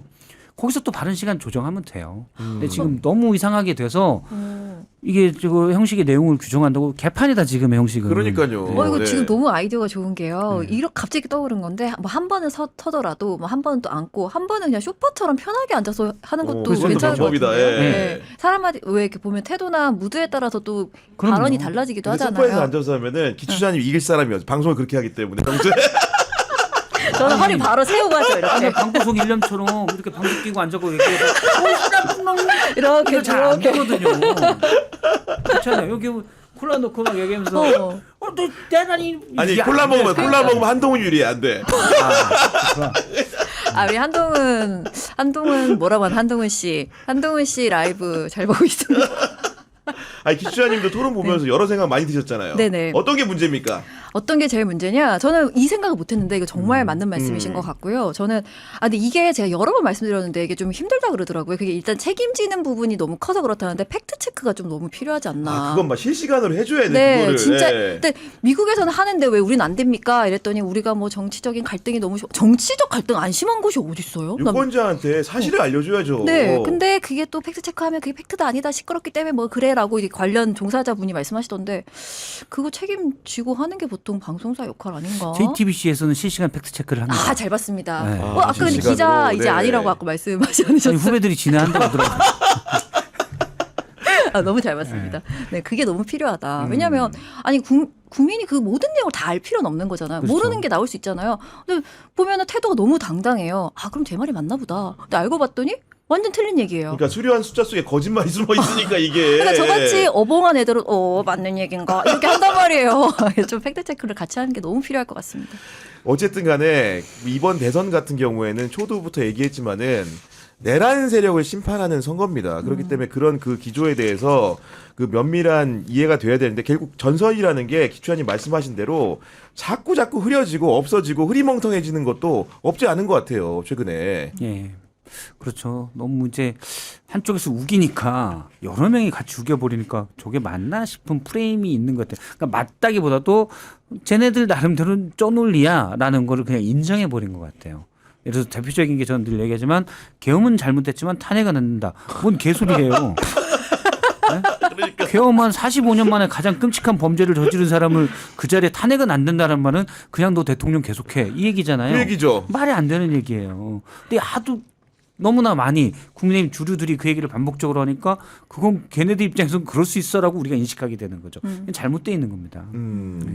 거기서 또 바른 시간 조정하면 돼요. 근데 지금 너무 이상하게 돼서 이게 저 형식의 내용을 규정한다고 개판이다 지금의 형식은. 그러니까요. 이거 네. 지금 너무 아이디어가 좋은 게요. 이렇게 갑자기 떠오른 건데 뭐 한 번은 터더라도 뭐 한 번은 또 앉고 한 번은 그냥 쇼파처럼 편하게 앉아서 하는 것도 그것도 괜찮을 것 방법이다. 같은데요. 예. 네. 사람마다 왜 이렇게 보면 태도나 무드에 따라서 또 그럼요. 발언이 달라지기도 근데 하잖아요. 소파에서 앉아서 하면은 기초자님 이길 사람이었어. 방송을 그렇게 하기 때문에. 평소에. 저는 허리 바로 세우고 하죠 이렇게. 아니 방구석 일념처럼 이렇게 방귀 끼고 앉아고 얘기해서 이렇게 잘안 저렇게. 되거든요. 그렇잖아요. 여기 콜라 넣고 막 얘기하면서 너 대단히 아니 이게 콜라 안 돼. 먹으면 한동훈 유리해 안 돼. 우리 한동훈 뭐라고 하는 한동훈 씨 라이브 잘 보고 있습니다. 아니 기초자님도 토론 보면서 여러 생각 많이 드셨잖아요. 네네. 어떤 게 문제입니까? 어떤 게 제일 문제냐? 저는 이 생각을 못했는데 이거 정말 맞는 말씀이신 것 같고요. 저는 근데 이게 제가 여러 번 말씀드렸는데 이게 좀 힘들다 그러더라고요. 그게 일단 책임지는 부분이 너무 커서 그렇다는데 팩트 체크가 좀 너무 필요하지 않나. 그건 막 실시간으로 해줘야 돼. 네, 그거를. 진짜. 예. 근데 미국에서는 하는데 왜 우리는 안 됩니까? 이랬더니 우리가 뭐 정치적인 갈등이 너무 정치적 갈등 안 심한 곳이 어디 있어요? 유권자한테 사실을 알려줘야죠. 네, 근데 그게 또 팩트 체크하면 그게 팩트도 아니다 시끄럽기 때문에 뭐 그래라고 이제 관련 종사자분이 말씀하시던데 그거 책임지고 하는 게 보통 방송사 역할 아닌가? JTBC에서는 실시간 팩트 체크를 합니다. 아, 잘 봤습니다. 네. 아까 근데 실시간으로. 기자 이제 네. 아니라고 아까 말씀하지 아니, 않으셨어요? 후배들이 진행한다고 하더라고요. 너무 잘 봤습니다. 네, 그게 너무 필요하다. 왜냐하면 아니 국민이 그 모든 내용을 다 알 필요는 없는 거잖아요. 그렇죠. 모르는 게 나올 수 있잖아요. 근데 보면은 태도가 너무 당당해요. 아, 그럼 제 말이 맞나 보다. 근데 알고 봤더니 완전 틀린 얘기예요. 그러니까 수려한 숫자 속에 거짓말이 숨어 있으니까 이게. 그러니까 저같이 어벙한 애들은 맞는 얘기인가 이렇게 한단 말이에요. 좀 팩트 체크를 같이 하는 게 너무 필요할 것 같습니다. 어쨌든 간에 이번 대선 같은 경우에는 초두부터 얘기했지만은 내란 세력을 심판하는 선거입니다. 그렇기 때문에 그런 그 기조에 대해서 그 면밀한 이해가 돼야 되는데 결국 전선이라는 게 기초자님 말씀하신 대로 자꾸 흐려지고 없어지고 흐리멍텅해지는 것도 없지 않은 것 같아요. 최근에. 예. 그렇죠. 너무 이제 한쪽에서 우기니까 여러 명이 같이 우겨버리니까 저게 맞나 싶은 프레임이 있는 것 같아요. 그러니까 맞다기보다도 쟤네들 나름대로는 쪼놀리야라는 거를 그냥 인정해버린 것 같아요. 예를 들어서 대표적인 게 저는 늘 얘기하지만 계엄은 잘못됐지만 탄핵은 안 된다. 뭔 개소리예요. 네? 그러니까. 계엄 한 45년 만에 가장 끔찍한 범죄를 저지른 사람을 그 자리에 탄핵은 안 된다는 말은 그냥 너 대통령 계속해 이 얘기잖아요. 그 얘기죠. 말이 안 되는 얘기예요. 근데 하도 너무나 많이 국민의힘 주류들이 그 얘기를 반복적으로 하니까 그건 걔네들 입장에서는 그럴 수 있어라고 우리가 인식하게 되는 거죠. 잘못되어 있는 겁니다.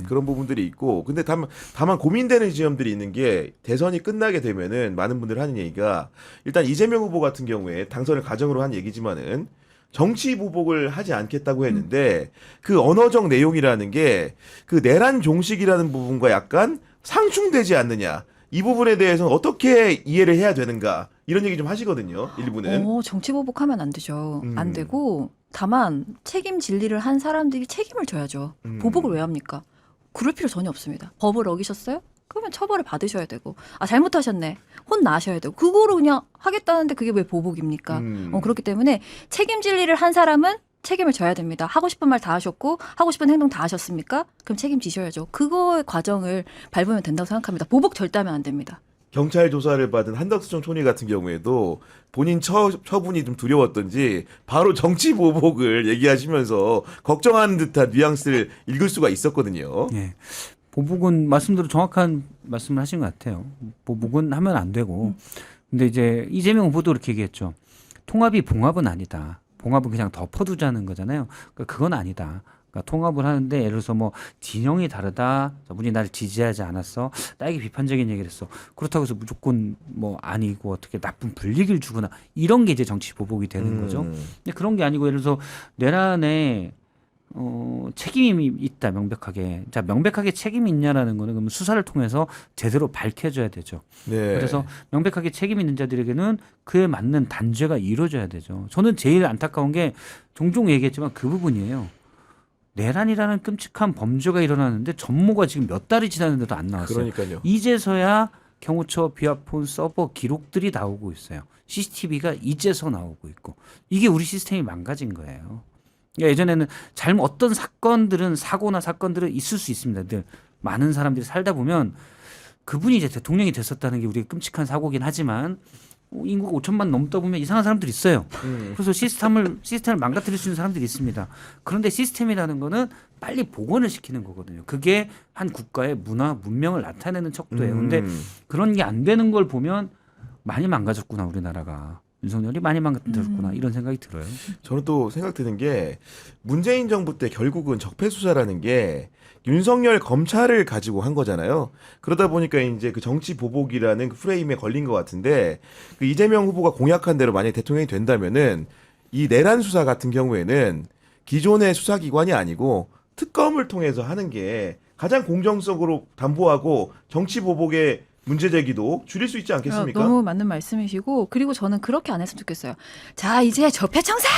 그런 부분들이 있고 근데 다만 고민되는 지점들이 있는 게 대선이 끝나게 되면은 많은 분들 하는 얘기가 일단 이재명 후보 같은 경우에 당선을 가정으로 한 얘기지만은 정치 보복을 하지 않겠다고 했는데 그 언어적 내용이라는 게 그 내란 종식이라는 부분과 약간 상충되지 않느냐 이 부분에 대해서는 어떻게 이해를 해야 되는가 이런 얘기 좀 하시거든요. 일부는. 정치 보복하면 안 되죠. 안 되고 다만 책임 진리를 한 사람들이 책임을 져야죠. 보복을 왜 합니까? 그럴 필요 전혀 없습니다. 법을 어기셨어요? 그러면 처벌을 받으셔야 되고 잘못하셨네. 혼나셔야 되고 그거로 그냥 하겠다는데 그게 왜 보복입니까? 그렇기 때문에 책임 진리를 한 사람은 책임을 져야 됩니다. 하고 싶은 말 다 하셨고 하고 싶은 행동 다 하셨습니까? 그럼 책임지셔야죠. 그거의 과정을 밟으면 된다고 생각합니다. 보복 절대 하면 안 됩니다. 경찰 조사를 받은 한덕수청 총리 같은 경우에도 본인 처분이 좀 두려웠던지 바로 정치 보복을 얘기하시면서 걱정하는 듯한 뉘앙스를 읽을 수가 있었거든요. 예. 보복은 말씀대로 정확한 말씀을 하신 것 같아요. 보복은 하면 안 되고. 근데 이제 이재명 후보도 그렇게 얘기했죠. 통합이 봉합은 아니다. 봉합은 그냥 덮어두자는 거잖아요. 그러니까 그건 아니다. 그러니까 통합을 하는데 예를 들어서 뭐 진영이 다르다. 저분이 나를 지지하지 않았어. 나에게 비판적인 얘기를 했어. 그렇다고 해서 무조건 뭐 아니고 어떻게 나쁜 불이익을 주거나 이런 게 이제 정치 보복이 되는 거죠. 근데 그런 게 아니고 예를 들어서 내란에 책임이 있다 명백하게. 자 명백하게 책임이 있냐라는 거는 그러면 수사를 통해서 제대로 밝혀져야 되죠. 네. 그래서 명백하게 책임 있는 자들에게는 그에 맞는 단죄가 이루어져야 되죠. 저는 제일 안타까운 게 종종 얘기했지만 그 부분이에요. 내란이라는 끔찍한 범죄가 일어나는데 전모가 지금 몇 달이 지났는데도 안 나왔어요. 그러니까요. 이제서야 경호처 비아폰 서버 기록들이 나오고 있어요. CCTV가 이제서 나오고 있고 이게 우리 시스템이 망가진 거예요. 그러니까 예전에는 어떤 사건들은 사고나 사건들은 있을 수 있습니다. 늘 많은 사람들이 살다 보면 그분이 이제 대통령이 됐었다는 게 우리가 끔찍한 사고긴 하지만 인구가 5천만 넘다 보면 이상한 사람들이 있어요. 그래서 시스템을 망가뜨릴 수 있는 사람들이 있습니다. 그런데 시스템이라는 거는 빨리 복원을 시키는 거거든요. 그게 한 국가의 문화, 문명을 나타내는 척도예요. 근데 그런 게 안 되는 걸 보면 많이 망가졌구나 우리나라가. 윤석열이 많이 망가뜨렸구나 이런 생각이 들어요. 저는 또 생각드는 게 문재인 정부 때 결국은 적폐 수사라는 게 윤석열 검찰을 가지고 한 거잖아요. 그러다 보니까 이제 그 정치 보복이라는 그 프레임에 걸린 것 같은데 그 이재명 후보가 공약한 대로 만약 대통령이 된다면은 이 내란 수사 같은 경우에는 기존의 수사기관이 아니고 특검을 통해서 하는 게 가장 공정성으로 담보하고 정치 보복의 문제 제기도 줄일 수 있지 않겠습니까? 너무 맞는 말씀이시고 그리고 저는 그렇게 안 했으면 좋겠어요. 자 이제 적폐청산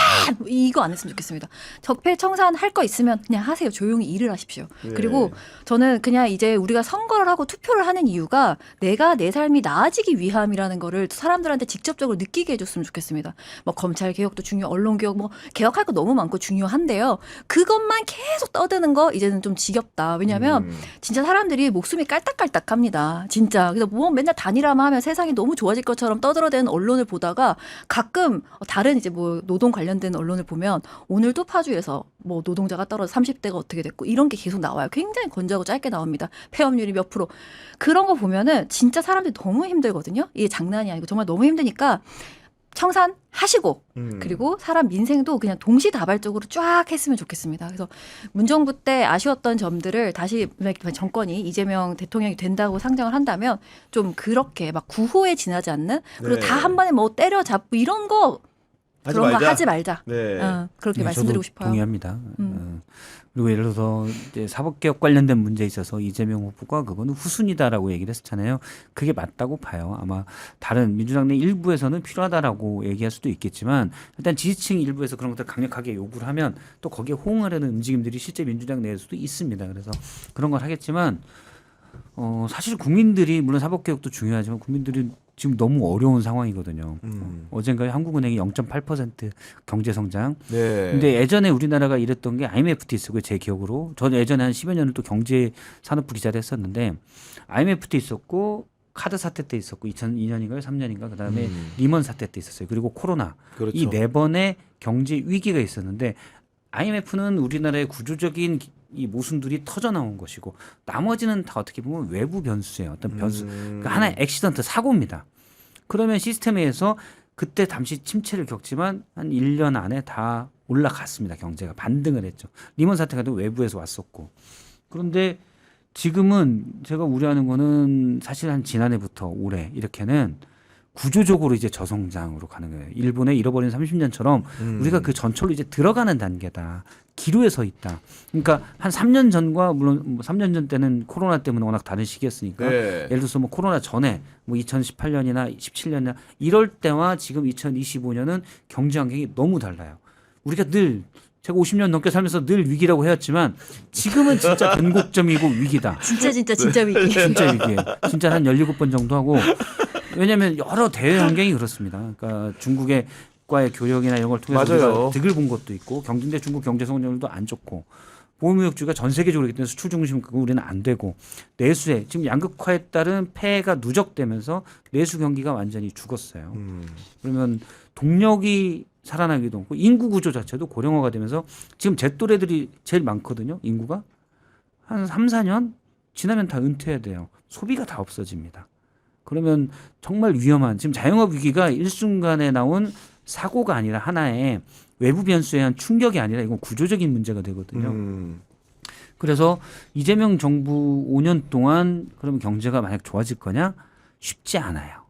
이거 안 했으면 좋겠습니다. 적폐청산 할 거 있으면 그냥 하세요. 조용히 일을 하십시오. 네. 그리고 저는 그냥 이제 우리가 선거를 하고 투표를 하는 이유가 내가 내 삶이 나아지기 위함이라는 거를 사람들한테 직접적으로 느끼게 해줬으면 좋겠습니다. 뭐 검찰 개혁도 중요, 언론 개혁 뭐 개혁할 거 너무 많고 중요한데요. 그것만 계속 떠드는 거 이제는 좀 지겹다. 왜냐하면 진짜 사람들이 목숨이 깔딱깔딱합니다. 진짜. 그래서 뭐 맨날 단일화만 하면 세상이 너무 좋아질 것처럼 떠들어대는 언론을 보다가 가끔 다른 이제 뭐 노동 관련된 언론을 보면 오늘도 파주에서 뭐 노동자가 떨어져 30대가 어떻게 됐고 이런 게 계속 나와요. 굉장히 건조하고 짧게 나옵니다. 폐업률이 몇 프로. 그런 거 보면은 진짜 사람들이 너무 힘들거든요. 이게 장난이 아니고 정말 너무 힘드니까 청산하시고 그리고 사람 민생도 그냥 동시다발적으로 쫙 했으면 좋겠습니다. 그래서 문정부 때 아쉬웠던 점들을 다시 정권이 이재명 대통령이 된다고 상정을 한다면 좀 그렇게 막 구호에 지나지 않는 그리고 네. 다 한 번에 뭐 때려잡고 이런 거 그런 거 하지 말자. 네. 그렇게 네, 말씀드리고 저도 싶어요. 동의합니다. 그리고 예를 들어서 이제 사법개혁 관련된 문제에 있어서 이재명 후보가 그거는 후순위다라고 얘기를 했잖아요. 그게 맞다고 봐요. 아마 다른 민주당 내 일부에서는 필요하다라고 얘기할 수도 있겠지만 일단 지지층 일부에서 그런 것들 강력하게 요구를 하면 또 거기에 호응하려는 움직임들이 실제 민주당 내에서도 있습니다. 그래서 그런 걸 하겠지만 사실 국민들이 물론 사법개혁도 중요하지만 국민들이 지금 너무 어려운 상황이거든요. 어젠가에 한국은행이 0.8% 경제성장. 네. 근데 예전에 우리나라가 이랬던 게 IMF 때 있었고요. 제 기억으로. 저는 예전에 한 10여 년을 또 경제산업부 기자를 했었는데 IMF 때 있었고 카드 사태 때 있었고 2002년인가요? 3년인가? 그다음에 리먼 사태 때 있었어요. 그리고 코로나. 그렇죠. 이 네 번의 경제 위기가 있었는데 IMF는 우리나라의 구조적인 이 모순들이 터져 나온 것이고 나머지는 다 어떻게 보면 외부 변수예요. 어떤 변수. 그러니까 하나의 액시던트 사고입니다. 그러면 시스템에서 그때 잠시 침체를 겪지만 한 1년 안에 다 올라갔습니다. 경제가 반등을 했죠. 리먼 사태 같은 외부에서 왔었고. 그런데 지금은 제가 우려하는 거는 사실 한 지난해부터 올해 이렇게는 구조적으로 이제 저성장으로 가는 거예요. 일본의 잃어버린 30년처럼 우리가 그 전철로 이제 들어가는 단계다. 기로에 서 있다. 그러니까 한 3년 전과 물론 뭐 3년 전 때는 코로나 때문에 워낙 다른 시기였으니까 네. 예를 들어서 뭐 코로나 전에 뭐 2018년이나 17년이나 이럴 때와 지금 2025년은 경제 환경이 너무 달라요. 우리가 늘 제가 50년 넘게 살면서 늘 위기라고 해왔지만 지금은 진짜 변곡점이고 위기다. 진짜 위기. 진짜 위기예요. 진짜 한 17번 정도 하고 왜냐하면 여러 대외 환경이 그렇습니다. 그러니까 중국과의 교역이나 이런 걸 통해서 맞아요. 우리가 득을 본 것도 있고 근데 중국 경제 성장률도 안 좋고 보호무역주가 전 세계적으로 있기 때문에 수출 중심 그거 우리는 안 되고 내수에 지금 양극화에 따른 폐해가 누적되면서 내수 경기가 완전히 죽었어요. 그러면 동력이 살아나기도 없고 인구 구조 자체도 고령화가 되면서 지금 제 또래들이 제일 많거든요. 인구가 한 3, 4년 지나면 다 은퇴해야 돼요. 소비가 다 없어집니다. 그러면 정말 위험한 지금 자영업 위기가 일순간에 나온 사고가 아니라 하나의 외부 변수에 의한 충격이 아니라 이건 구조적인 문제가 되거든요. 그래서 이재명 정부 5년 동안 그러면 경제가 만약 좋아질 거냐? 쉽지 않아요.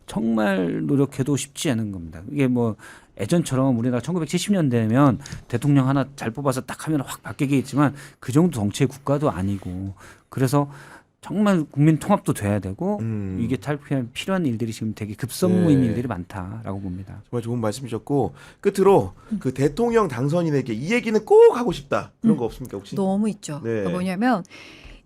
정말 노력해도 쉽지 않은 겁니다. 이게 뭐 예전처럼 우리나라 1970년대면 대통령 하나 잘 뽑아서 딱 하면 확 바뀌겠지만 그 정도 덩치의 국가도 아니고 그래서 정말 국민 통합도 돼야 되고 이게 탈피할 필요한 일들이 지금 되게 급선무인 네. 일들이 많다라고 봅니다. 정말 좋은 말씀이셨고 끝으로 그 대통령 당선인에게 이 얘기는 꼭 하고 싶다 그런 거 없습니까 혹시? 너무 있죠. 네. 그러니까 뭐냐면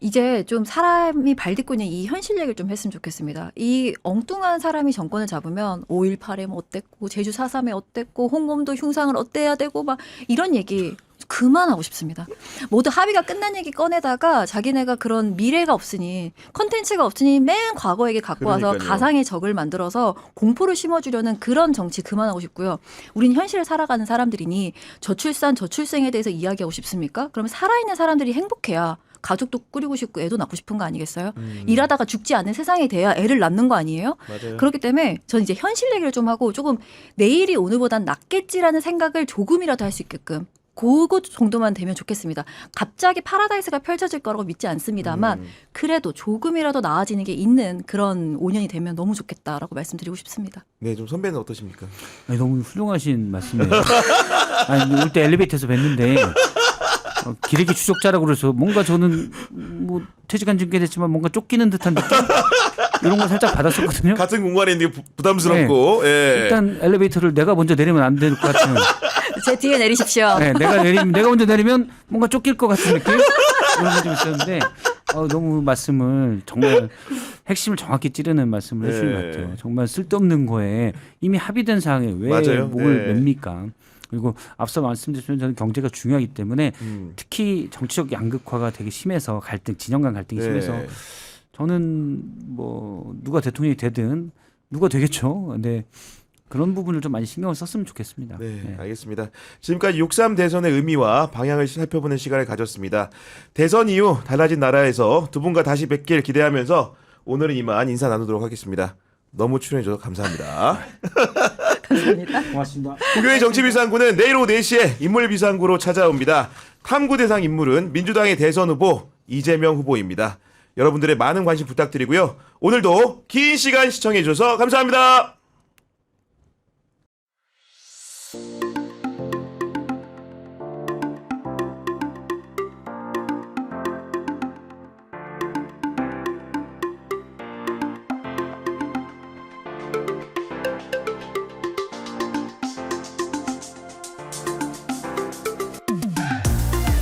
이제 좀 사람이 발딛고 있는 이 현실 얘기를 좀 했으면 좋겠습니다. 이 엉뚱한 사람이 정권을 잡으면 5.18에 뭐 어땠고 제주 4.3에 어땠고 홍범도 흉상을 어때야 되고 막 이런 얘기 그만하고 싶습니다. 모두 합의가 끝난 얘기 꺼내다가 자기네가 그런 미래가 없으니 컨텐츠가 없으니 맨 과거 얘기 갖고 와서 그러니까요. 가상의 적을 만들어서 공포를 심어주려는 그런 정치 그만하고 싶고요. 우린 현실을 살아가는 사람들이니 저출산 저출생에 대해서 이야기하고 싶습니까? 그러면 살아있는 사람들이 행복해야 가족도 꾸리고 싶고 애도 낳고 싶은 거 아니겠어요? 일하다가 죽지 않는 세상이 돼야 애를 낳는 거 아니에요? 맞아요. 그렇기 때문에 전 이제 현실 얘기를 좀 하고 조금 내일이 오늘보단 낫겠지라는 생각을 조금이라도 할 수 있게끔 그것 정도만 되면 좋겠습니다. 갑자기 파라다이스가 펼쳐질 거라고 믿지 않습니다만 그래도 조금이라도 나아지는 게 있는 그런 5년이 되면 너무 좋겠다라고 말씀드리고 싶습니다. 네, 좀 선배는 어떠십니까? 아니, 너무 훌륭하신 말씀이에요. 아니, 올 때 엘리베이터에서 뵀는데 기레기 추적자라고 그래서 뭔가 저는 뭐 퇴직한 지 꽤 됐지만 뭔가 쫓기는 듯한 느낌 이런 걸 살짝 받았었거든요. 같은 공간에 있는 게 부담스럽고 예. 일단 엘리베이터를 내가 먼저 내리면 안 될 것 같은. 제 뒤에 내리십시오. 네, 내가 먼저 내리면 뭔가 쫓길 것 같은 느낌 이런 게 좀 있었는데 너무 말씀을 정말 핵심을 정확히 찌르는 말씀을 해주신 것 같아요. 정말 쓸데없는 거에 이미 합의된 사항에 왜 맞아요. 목을 네. 맵니까? 그리고 앞서 말씀드렸지만 저는 경제가 중요하기 때문에 특히 정치적 양극화가 되게 심해서 진영 간 갈등이 네. 심해서 저는 뭐 누가 대통령이 되든 누가 되겠죠. 근데 그런 부분을 좀 많이 신경을 썼으면 좋겠습니다. 네, 네. 알겠습니다. 지금까지 6.3 대선의 의미와 방향을 살펴보는 시간을 가졌습니다. 대선 이후 달라진 나라에서 두 분과 다시 뵙길 기대하면서 오늘은 이만 인사 나누도록 하겠습니다. 너무 출연해주셔서 감사합니다. 감사합니다. 고맙습니다. 국교의 정치비상구는 내일 오후 4시에 인물비상구로 찾아옵니다. 탐구 대상 인물은 민주당의 대선 후보 이재명 후보입니다. 여러분들의 많은 관심 부탁드리고요. 오늘도 긴 시간 시청해 주셔서 감사합니다.